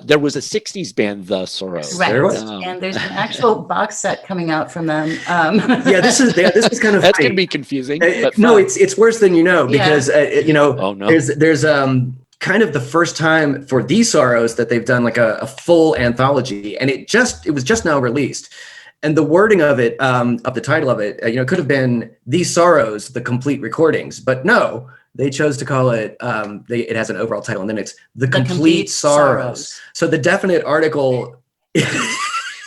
There was a 60s band, The Sorrows. Right. There was. And there's an actual box set coming out from them. Yeah, this is kind of That's funny. going to be confusing. But No, fun. it's worse than you know, because Oh, no. there's kind of the first time for These Sorrows that they've done like a full anthology, and it was just now released. And the wording of it, of the title of it, could have been These Sorrows, the complete recordings, but no, they chose to call it, it has an overall title, and then it's The Complete Sorrows. So the definite article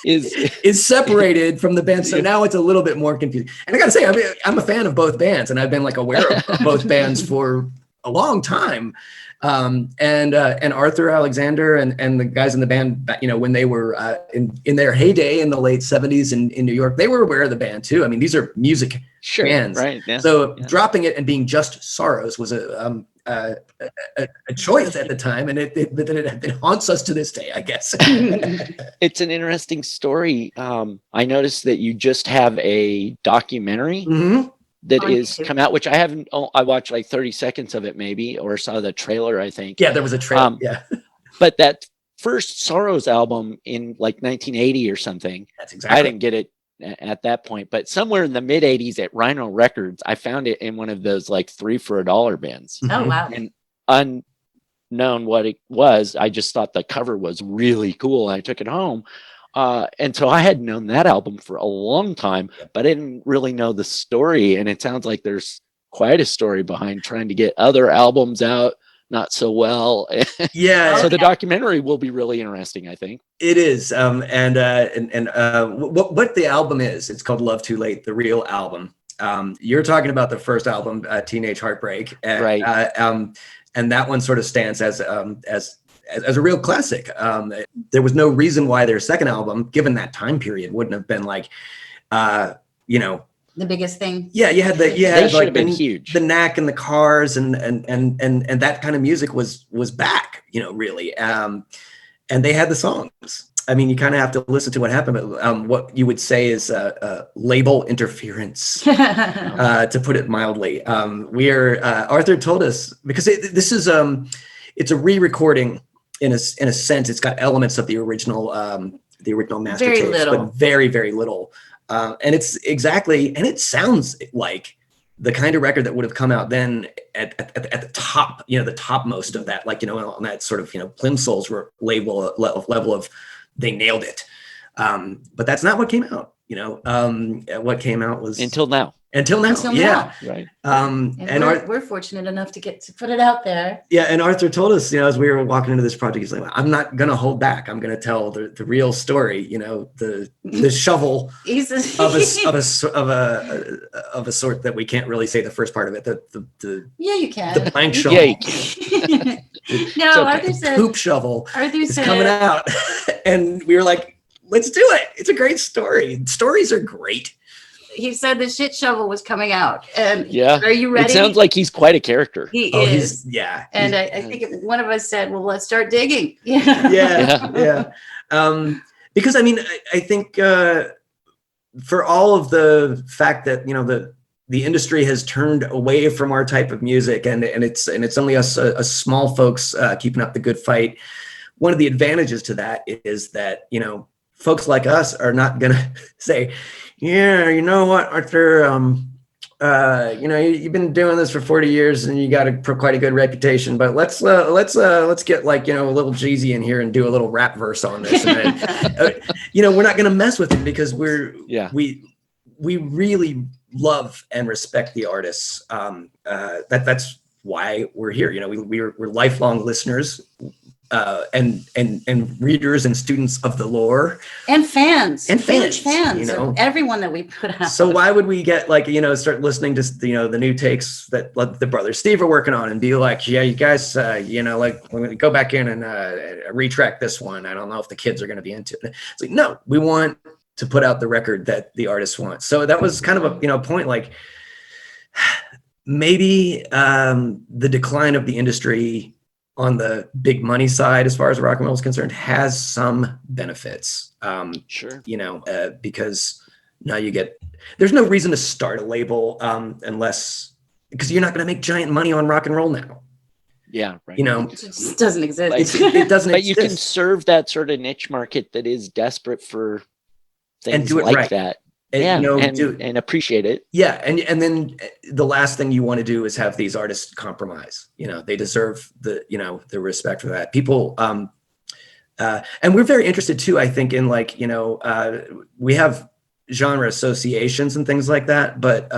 is separated from the band. So now it's a little bit more confusing. And I got to say, I'm a fan of both bands, and I've been like aware of both bands for a long time. And Arthur Alexander and the guys in the band, when they were in their heyday in the late 70s in New York, they were aware of the band too. I mean, these are music bands, right? Yeah. So dropping it and being just Sorrows was a choice at the time, and it haunts us to this day, I guess. It's an interesting story. I noticed that you just have a documentary. That is come out, which I haven't. I watched like 30 seconds of it, maybe, or saw the trailer. I think. Yeah, there was a trailer. Yeah, but that first Sorrows album in like 1980 or something. That's exactly. I didn't get it at that point, but somewhere in the mid 80s at Rhino Records, I found it in one of those like 3 for $1 bins. Oh wow! And unknown what it was, I just thought the cover was really cool. I took it home. And so I had known that album for a long time, but I didn't really know the story. And it sounds like there's quite a story behind trying to get other albums out not so well. Yeah. So the documentary will be really interesting, I think. It is. What the album is, it's called Love Too Late, the real album. You're talking about the first album, Teenage Heartbreak. Right. And that one sort of stands as a real classic. There was no reason why their second album, given that time period, wouldn't have been like, the biggest thing. Yeah, you had like been huge. The Knack and the Cars and that kind of music was back, really. And they had the songs. I mean, you kind of have to listen to what happened, but what you would say is label interference, to put it mildly. Arthur told us, because this is it's a re-recording. In a sense, it's got elements of the original master Very tapes, little. but very, very little. And it sounds like the kind of record that would have come out then at the top, the topmost of that, like, on that sort of, Plimsoll's level of they nailed it. But that's not what came out. What came out was Until now. Yeah. Right. And we're fortunate enough to get to put it out there. Yeah, and Arthur told us, as we were walking into this project, he's like, "I'm not gonna hold back. I'm gonna tell the real story. The shovel of a sort that we can't really say the first part of it. Yeah, you can. The blank shovel. Yeah, you can. No, Arthur said poop shovel Arthur is said coming out, and we were like, "Let's do it. It's a great story. Stories are great." He said the shit shovel was coming out. And yeah. Are you ready? It sounds like he's quite a character. He is. And I think one of us said, well, let's start digging. Yeah. Because I mean, I think for all of the fact that, the industry has turned away from our type of music, and it's only us small folks keeping up the good fight. One of the advantages to that is that, folks like us are not going to say, yeah, you know what, Arthur, you've been doing this for 40 years and you got quite a good reputation, but let's get like, a little Jeezy in here and do a little rap verse on this. And then, we're not going to mess with it because we really love and respect the artists. That's why we're here. We're lifelong listeners. And readers and students of the lore and fans huge fans of everyone that we put out. So why would we get start listening to the new takes that the brothers Steve are working on and be like, yeah, you guys we're going to go back in and retract this one. I don't know if the kids are going to be into it. It's like, no, we want to put out the record that the artists want. So that was kind of a point, like maybe the decline of the industry on the big money side, as far as rock and roll is concerned, has some benefits. Sure. Because now there's no reason to start a label because you're not going to make giant money on rock and roll now. Yeah, right. It just doesn't exist. It doesn't but exist. you can serve that sort of niche market that is desperate for things and do it like right. that. And, and appreciate it. Yeah, and then the last thing you want to do is have these artists compromise. They deserve the respect for that. People, and we're very interested too, I think, in we have genre associations and things like that, but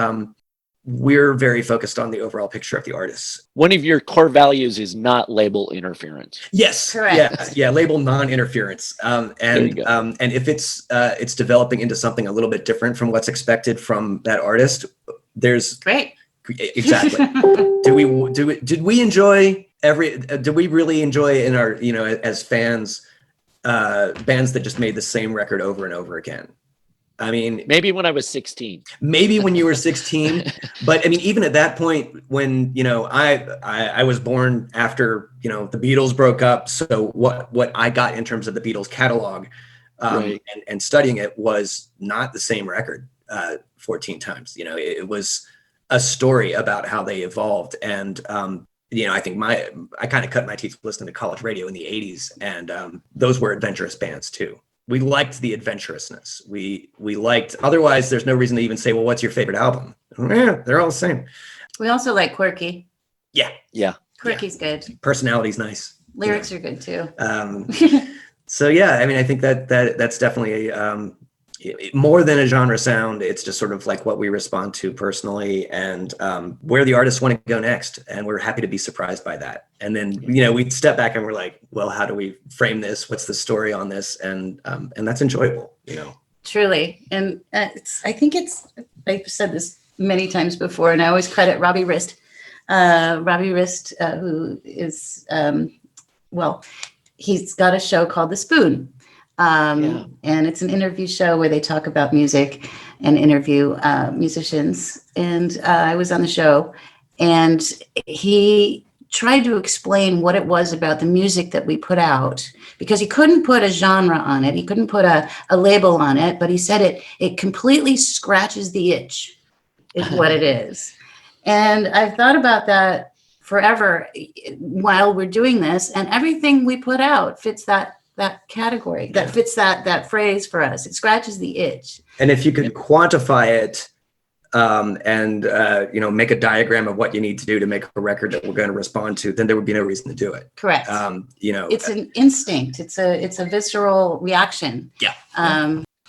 we're very focused on the overall picture of the artists. One of your core values is not label interference. Yes, correct. Yeah, label non-interference, and if it's developing into something a little bit different from what's expected from that artist, there's great. Exactly. Did we really enjoy in our as fans bands that just made the same record over and over again? I mean, maybe when I was 16. Maybe when you were 16, but I mean, even at that point, when I was born after the Beatles broke up, so what I got in terms of the Beatles catalog, and studying it was not the same record 14 times. It was a story about how they evolved, and I think I kind of cut my teeth listening to college radio in the 80s, and those were adventurous bands too. We liked the adventurousness. We liked, otherwise there's no reason to even say, well, what's your favorite album? Yeah, they're all the same. We also like quirky. Yeah. Quirky's good. Personality's nice. Lyrics are good too. So yeah, I mean, I think that's definitely more than a genre sound. It's just sort of like what we respond to personally, and where the artists want to go next. And we're happy to be surprised by that. And then, we step back and we're like, well, how do we frame this? What's the story on this? And that's enjoyable, Truly. And I've said this many times before, and I always credit Robbie Rist. Robbie Rist, who is, he's got a show called The Spoon. And it's an interview show where they talk about music and interview musicians. And I was on the show, and he tried to explain what it was about the music that we put out, because he couldn't put a genre on it. He couldn't put a label on it, but he said it completely scratches the itch is what it is. And I've thought about that forever while we're doing this, and everything we put out fits that category, that fits that phrase for us. It scratches the itch. And if you could quantify it, and make a diagram of what you need to do to make a record that we're going to respond to, then there would be no reason to do it. Correct. It's an instinct. It's a visceral reaction. Yeah.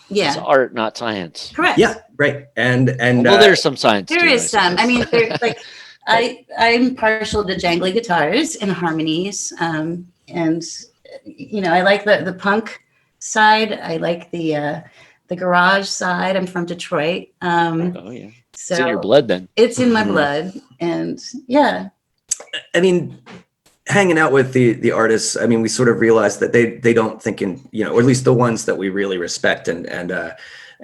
It's art, not science. Correct. Yeah. Right. And there's some science. There is some. I mean, I'm partial to jangly guitars and harmonies, and I like the punk side. I like the garage side. I'm from Detroit. So it's in your blood then. It's in my blood. And yeah. I mean, hanging out with the artists, I mean, we sort of realized that they don't think in, or at least the ones that we really respect and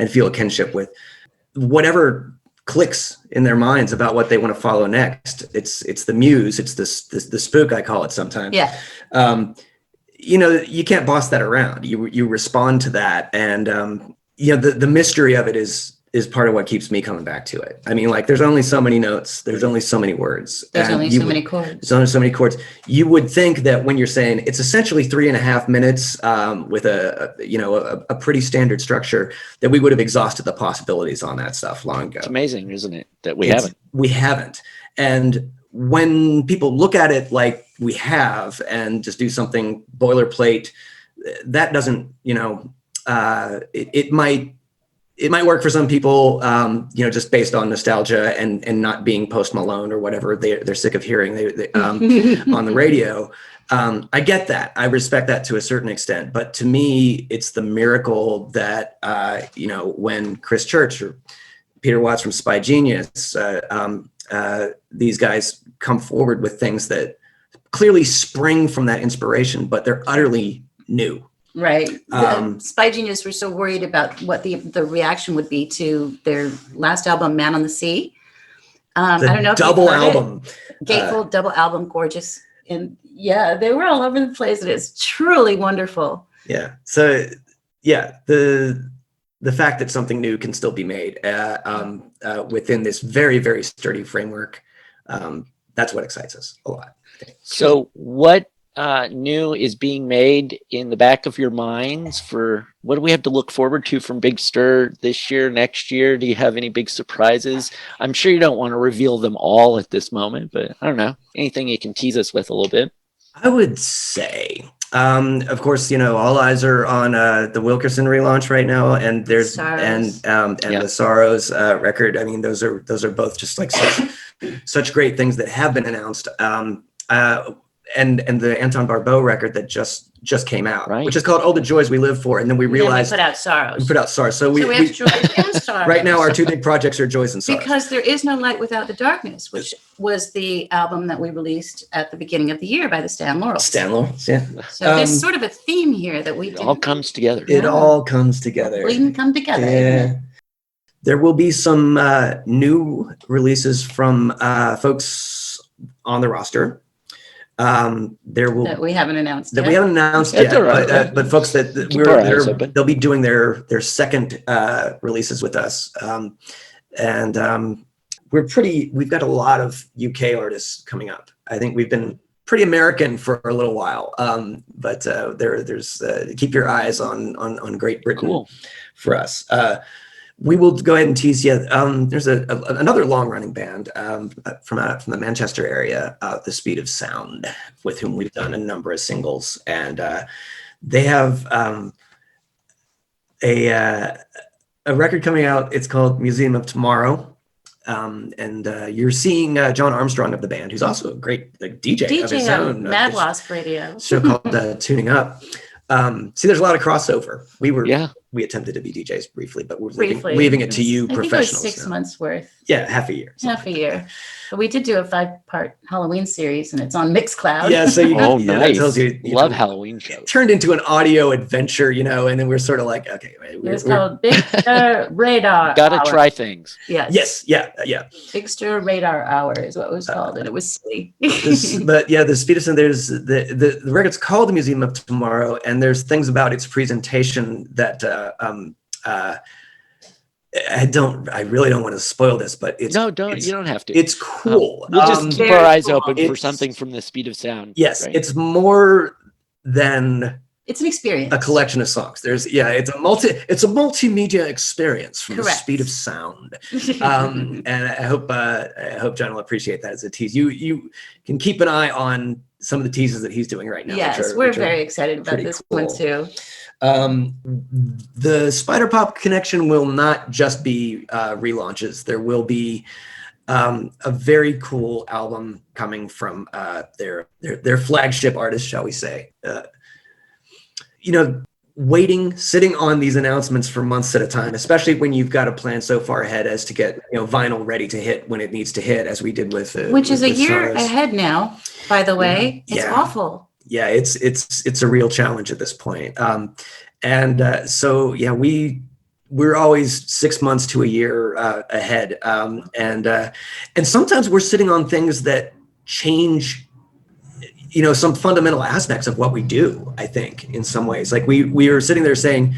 feel a kinship with, whatever clicks in their minds about what they want to follow next. It's the muse, it's the spook, I call it sometimes. Yeah. You can't boss that around. You respond to that, and the mystery of it is part of what keeps me coming back to it. I mean, like, there's only so many notes, there's only so many words, there's only so many chords. There's only so many chords. You would think that when you're saying it's essentially 3.5 minutes with a pretty standard structure, that we would have exhausted the possibilities on that stuff long ago. It's amazing, isn't it, that we haven't? We haven't, and when people look at it like we have and just do something boilerplate, that doesn't, it might work for some people, just based on nostalgia and not being Post Malone or whatever they're sick of hearing on the radio. I get that. I respect that to a certain extent. But to me, it's the miracle that, when Chris Church or Peter Watts from Spy Genius, these guys come forward with things that clearly spring from that inspiration, but they're utterly new. Right. Spy Genius were so worried about what the reaction would be to their last album, Man on the Sea. I don't know if double album. Gatefold double album, gorgeous. And yeah, they were all over the place, and it's truly wonderful. Yeah. So yeah, the fact that something new can still be made within this very, very sturdy framework, that's what excites us a lot. So what new is being made in the back of your minds for what do we have to look forward to from Big Stir this year, next year? Do you have any big surprises? I'm sure you don't want to reveal them all at this moment, but I don't know, anything you can tease us with a little bit. I would say, of course, all eyes are on the Wilkerson relaunch right now, and there's Sorrows. the Sorrows record. I mean, those are both just like such great things that have been announced. And the Anton Barbeau record that just came out, which is called "All the Joys We Live For," and then we realized we put out Sorrows. We put out Sorrows. So we have Joys and Sorrows. Right now, our two big projects are Joys and Sorrows. Because there is no light without the darkness, which was the album that we released at the beginning of the year by the Stan Laurels. Stan Laurels, yeah. So there's sort of a theme here that we it all comes together. It all comes together. We can come together. Yeah. There will be some new releases from folks on the roster. There will that we haven't announced that yet. We haven't announced That's yet, all right. but folks that they'll be doing their second releases with us, and we've got a lot of UK artists coming up. I think we've been pretty American for a little while, but there's keep your eyes on Great Britain for us. We will go ahead and tease you. There's another long-running band from the Manchester area, The Speed of Sound, with whom we've done a number of singles, and they have a record coming out. It's called Museum of Tomorrow, and you're seeing John Armstrong of the band, who's also a great DJ of his own. Mad Wasp Radio. Show called Tuning Up. See, there's a lot of crossover. We attempted to be DJs briefly, but we're leaving it to you professionals. I think it was 6 months worth. Yeah, half a year. Half a year. But we did do a 5-part Halloween series, and it's on Mixcloud. Yeah, so nice. That tells you love Halloween shows. It turned into an audio adventure, and then we're sort of like, okay, it was called Big Stir Radar. Gotta Hour. try things. Yes. Yeah. Big Stir Radar Hour is what it was called, and it was silly. But yeah, the Speed of Sound. There's the record's called the Museum of Tomorrow, and there's things about its presentation that. I really don't want to spoil this, but you don't have to. It's cool. We'll just keep our eyes open for something from the Speed of Sound. Yes, right? It's more than it's an experience. A collection of songs. It's a multimedia experience from the Speed of Sound. And I hope John will appreciate that as a tease. You can keep an eye on some of the teases that he's doing right now. Yes, we're very excited about this one too. The Spider Pop connection will not just be relaunches. There will be a very cool album coming from their flagship artist, shall we say. Sitting on these announcements for months at a time, especially when you've got a plan so far ahead as to get vinyl ready to hit when it needs to hit, as we did with which is a year Sorrows. Ahead now. By the way, it's awful. Yeah, it's a real challenge at this point. We're always 6 months to a year ahead, and sometimes we're sitting on things that change. Some fundamental aspects of what we do, I think, in some ways. Like we are sitting there saying,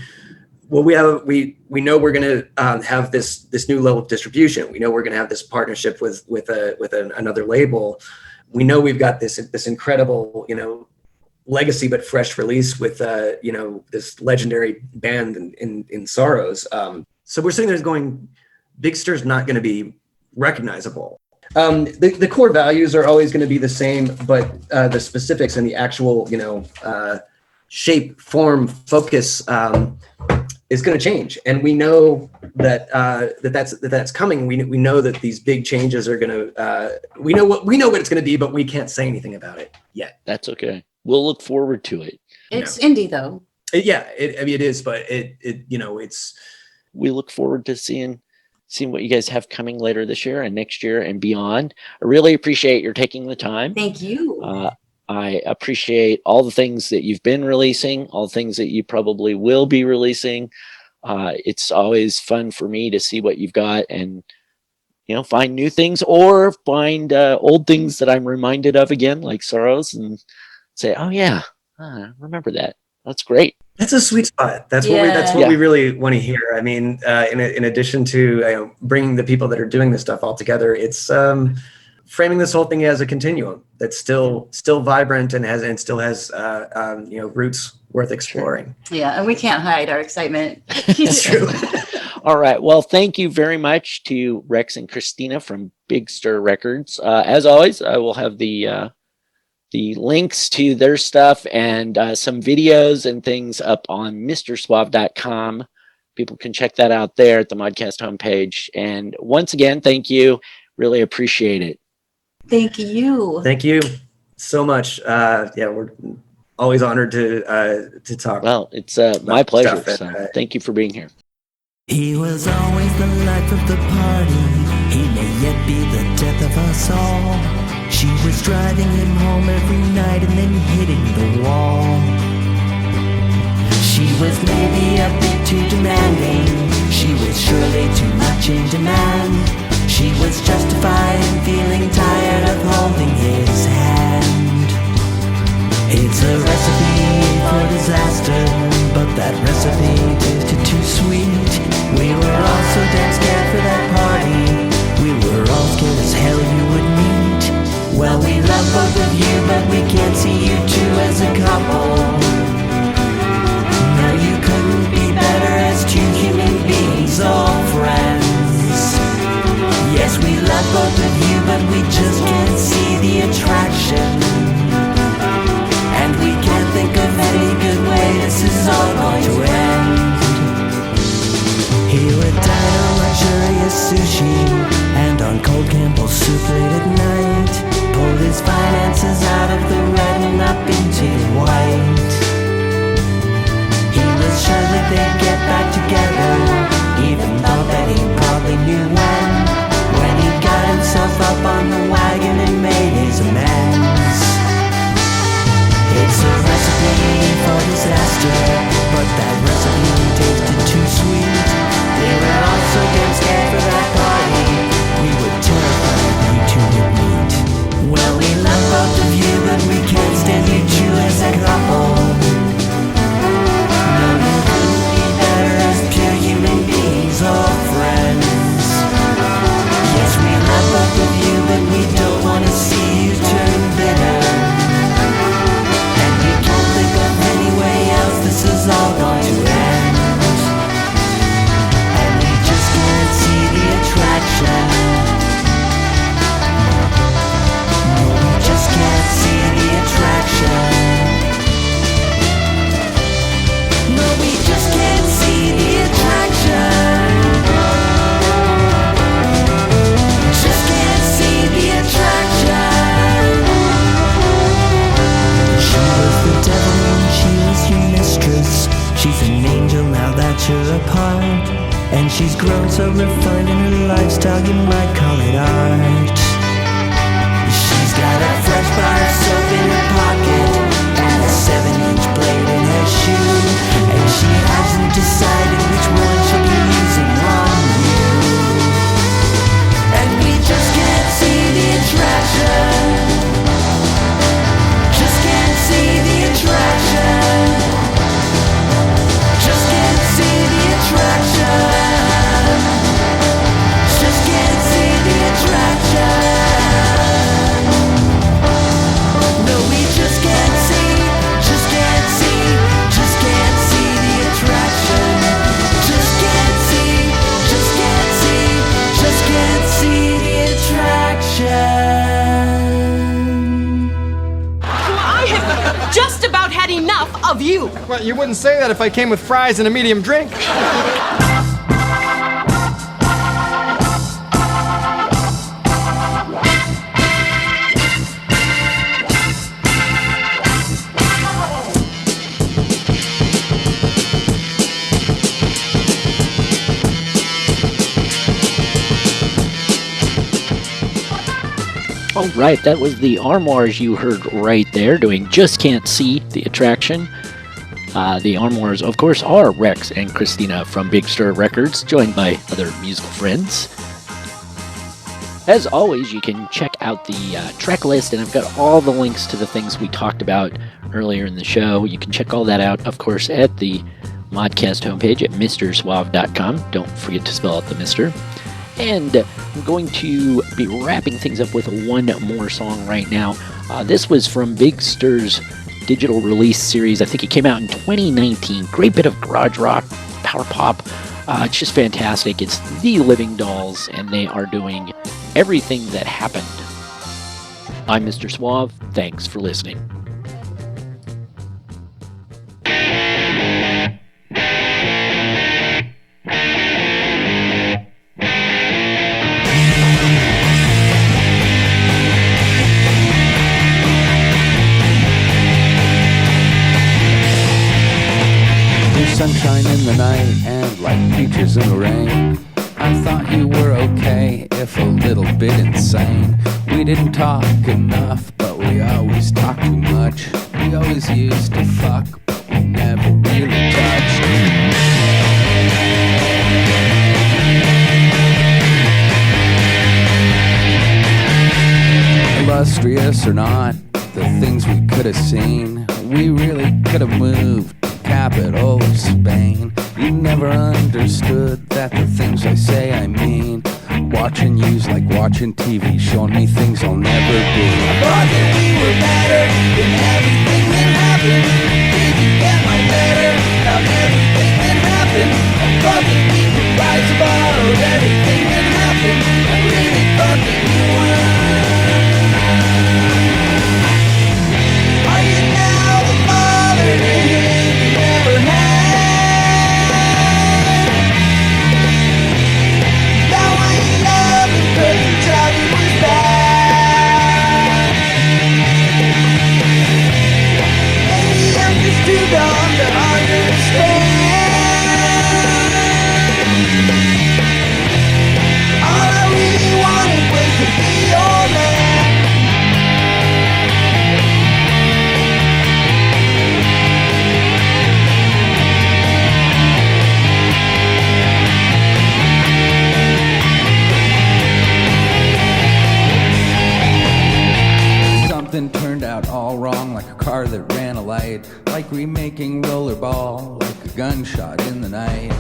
well, we know we're going to have this new level of distribution. We know we're going to have this partnership with another label. We know we've got this incredible, legacy but fresh release with this legendary band in Sorrows. So we're sitting there going, Big Stir's not going to be recognizable. The core values are always going to be the same, but the specifics and the actual, shape, form, focus is going to change. And we know that's coming. We know that these big changes are going to. We know what it's going to be, but we can't say anything about it yet. That's okay. We'll look forward to it. It's indie though. It is, but it's. We look forward to seeing what you guys have coming later this year and next year and beyond. I really appreciate your taking the time. Thank you. I appreciate all the things that you've been releasing, all the things that you probably will be releasing. It's always fun for me to see what you've got and find new things or find old things that I'm reminded of again, like Sorrows, and say, oh yeah, remember that. That's great. That's a sweet spot. That's what we really want to hear. I mean, in addition to bringing the people that are doing this stuff all together, it's framing this whole thing as a continuum that's still vibrant and still has roots worth exploring. Yeah, and we can't hide our excitement. It's true. All right. Well, thank you very much to Rex and Christina from Big Stir Records. As always, I will have the links to their stuff and some videos and things up on MrSuave.com. People can check that out there at the Modcast homepage. And once again, thank you. Really appreciate it. Thank you. Thank you so much. We're always honored to talk. Well, it's my pleasure. So thank you for being here. He was always the life of the party. He may yet be the death of us all. She was driving him home every night and then hitting the wall. She was maybe a bit too demanding. She was surely too much in demand. She was justified in feeling tired of holding his hand. It's a recipe for disaster, but that recipe tasted too sweet. We were all so damn scared for that party. We were all scared as hell you would meet. Well, we love both of you, but we can't see you two as a couple. No, you couldn't be better as two human beings or friends. Yes, we love both of you, but we just can't see the attraction. And we can't think of any good way this is all going to end. He would dine on luxurious sushi and on cold Campbell soup late at night. Pulled his finances out of the red and up into white. He was sure that they'd get back together, even thought that he probably knew when he got himself up on the wagon and made his amends. It's a recipe for disaster, but that recipe tasted too sweet. We were all so damn scared for that party. We were terrified you two would meet. Well, we love both of you, but we can't stand you two as a couple. No, you couldn't be better as pure human beings or friends. Yes, we love both of you, but we don't want to see you turn bitter. And we can't think of any way else this is all going to end. And we just can't see the attraction. No, we just can't see the attraction. No, we just can't see the attraction. Just can't see the attraction. She was the devil and she was your mistress. She's an angel now that you're apart. And she's grown so refined in her lifestyle you might call it art. She's got a fresh bar of soap in her pocket and a 7-inch blade in her shoe. And she hasn't decided which one she'll be using on you. And we just can't see the attraction. Just can't see the attraction. Just can't see the attraction. Just can't see the attraction. No, we just can't see. Just can't see. Just can't see the attraction. Just can't see. Just can't see. Just can't see the attraction. I have just about had enough of you. Well, you wouldn't say that if I came with fries and a medium drink. All right, that was the Armoires you heard right there doing Just Can't See the Attraction. The Armoires, of course, are Rex and Christina from Big Stir Records, joined by other musical friends. As always, you can check out the track list, and I've got all the links to the things we talked about earlier in the show. You can check all that out, of course, at the Modcast homepage at MrSuave.com. Don't forget to spell out the Mr. And I'm going to be wrapping things up with one more song right now. This was from Big Stir's digital release series. I think it came out in 2019. Great bit of garage rock, power pop. It's just fantastic. It's The Living Dolls, and they are doing Everything That Happened. I'm Mr. Suave. Thanks for listening. Sunshine in the night and like peaches in the rain. I thought you were okay, if a little bit insane. We didn't talk enough, but we always talked too much. We always used to fuck, but we never really touched. Illustrious or not, the things we could have seen, we really could have moved. Capital of Spain. You never understood that the things I say I mean. Watching you's like watching TV, showing me things I'll never be. I thought that we were better than everything that happened. Did you get my letter about everything that happened? I thought that we could rise above everything that happened. I really thought that you were. Are you now the father to him? Too dumb to understand. All I really wanted was to be your man. Something turned out all wrong, like a car that ran a light, like remaking rollerball, like a gunshot in the night.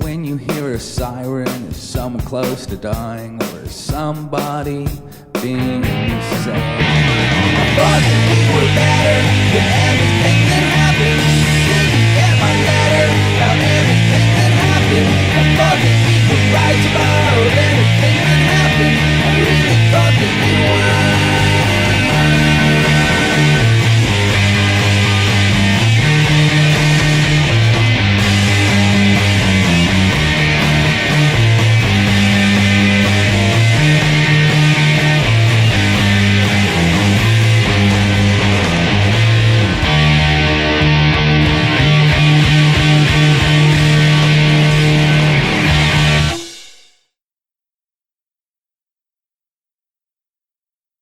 When you hear a siren, is someone close to dying, or is somebody being insane? I thought that we were better than everything that happened. Did you get my letter about everything that happened? I thought that we could rise above everything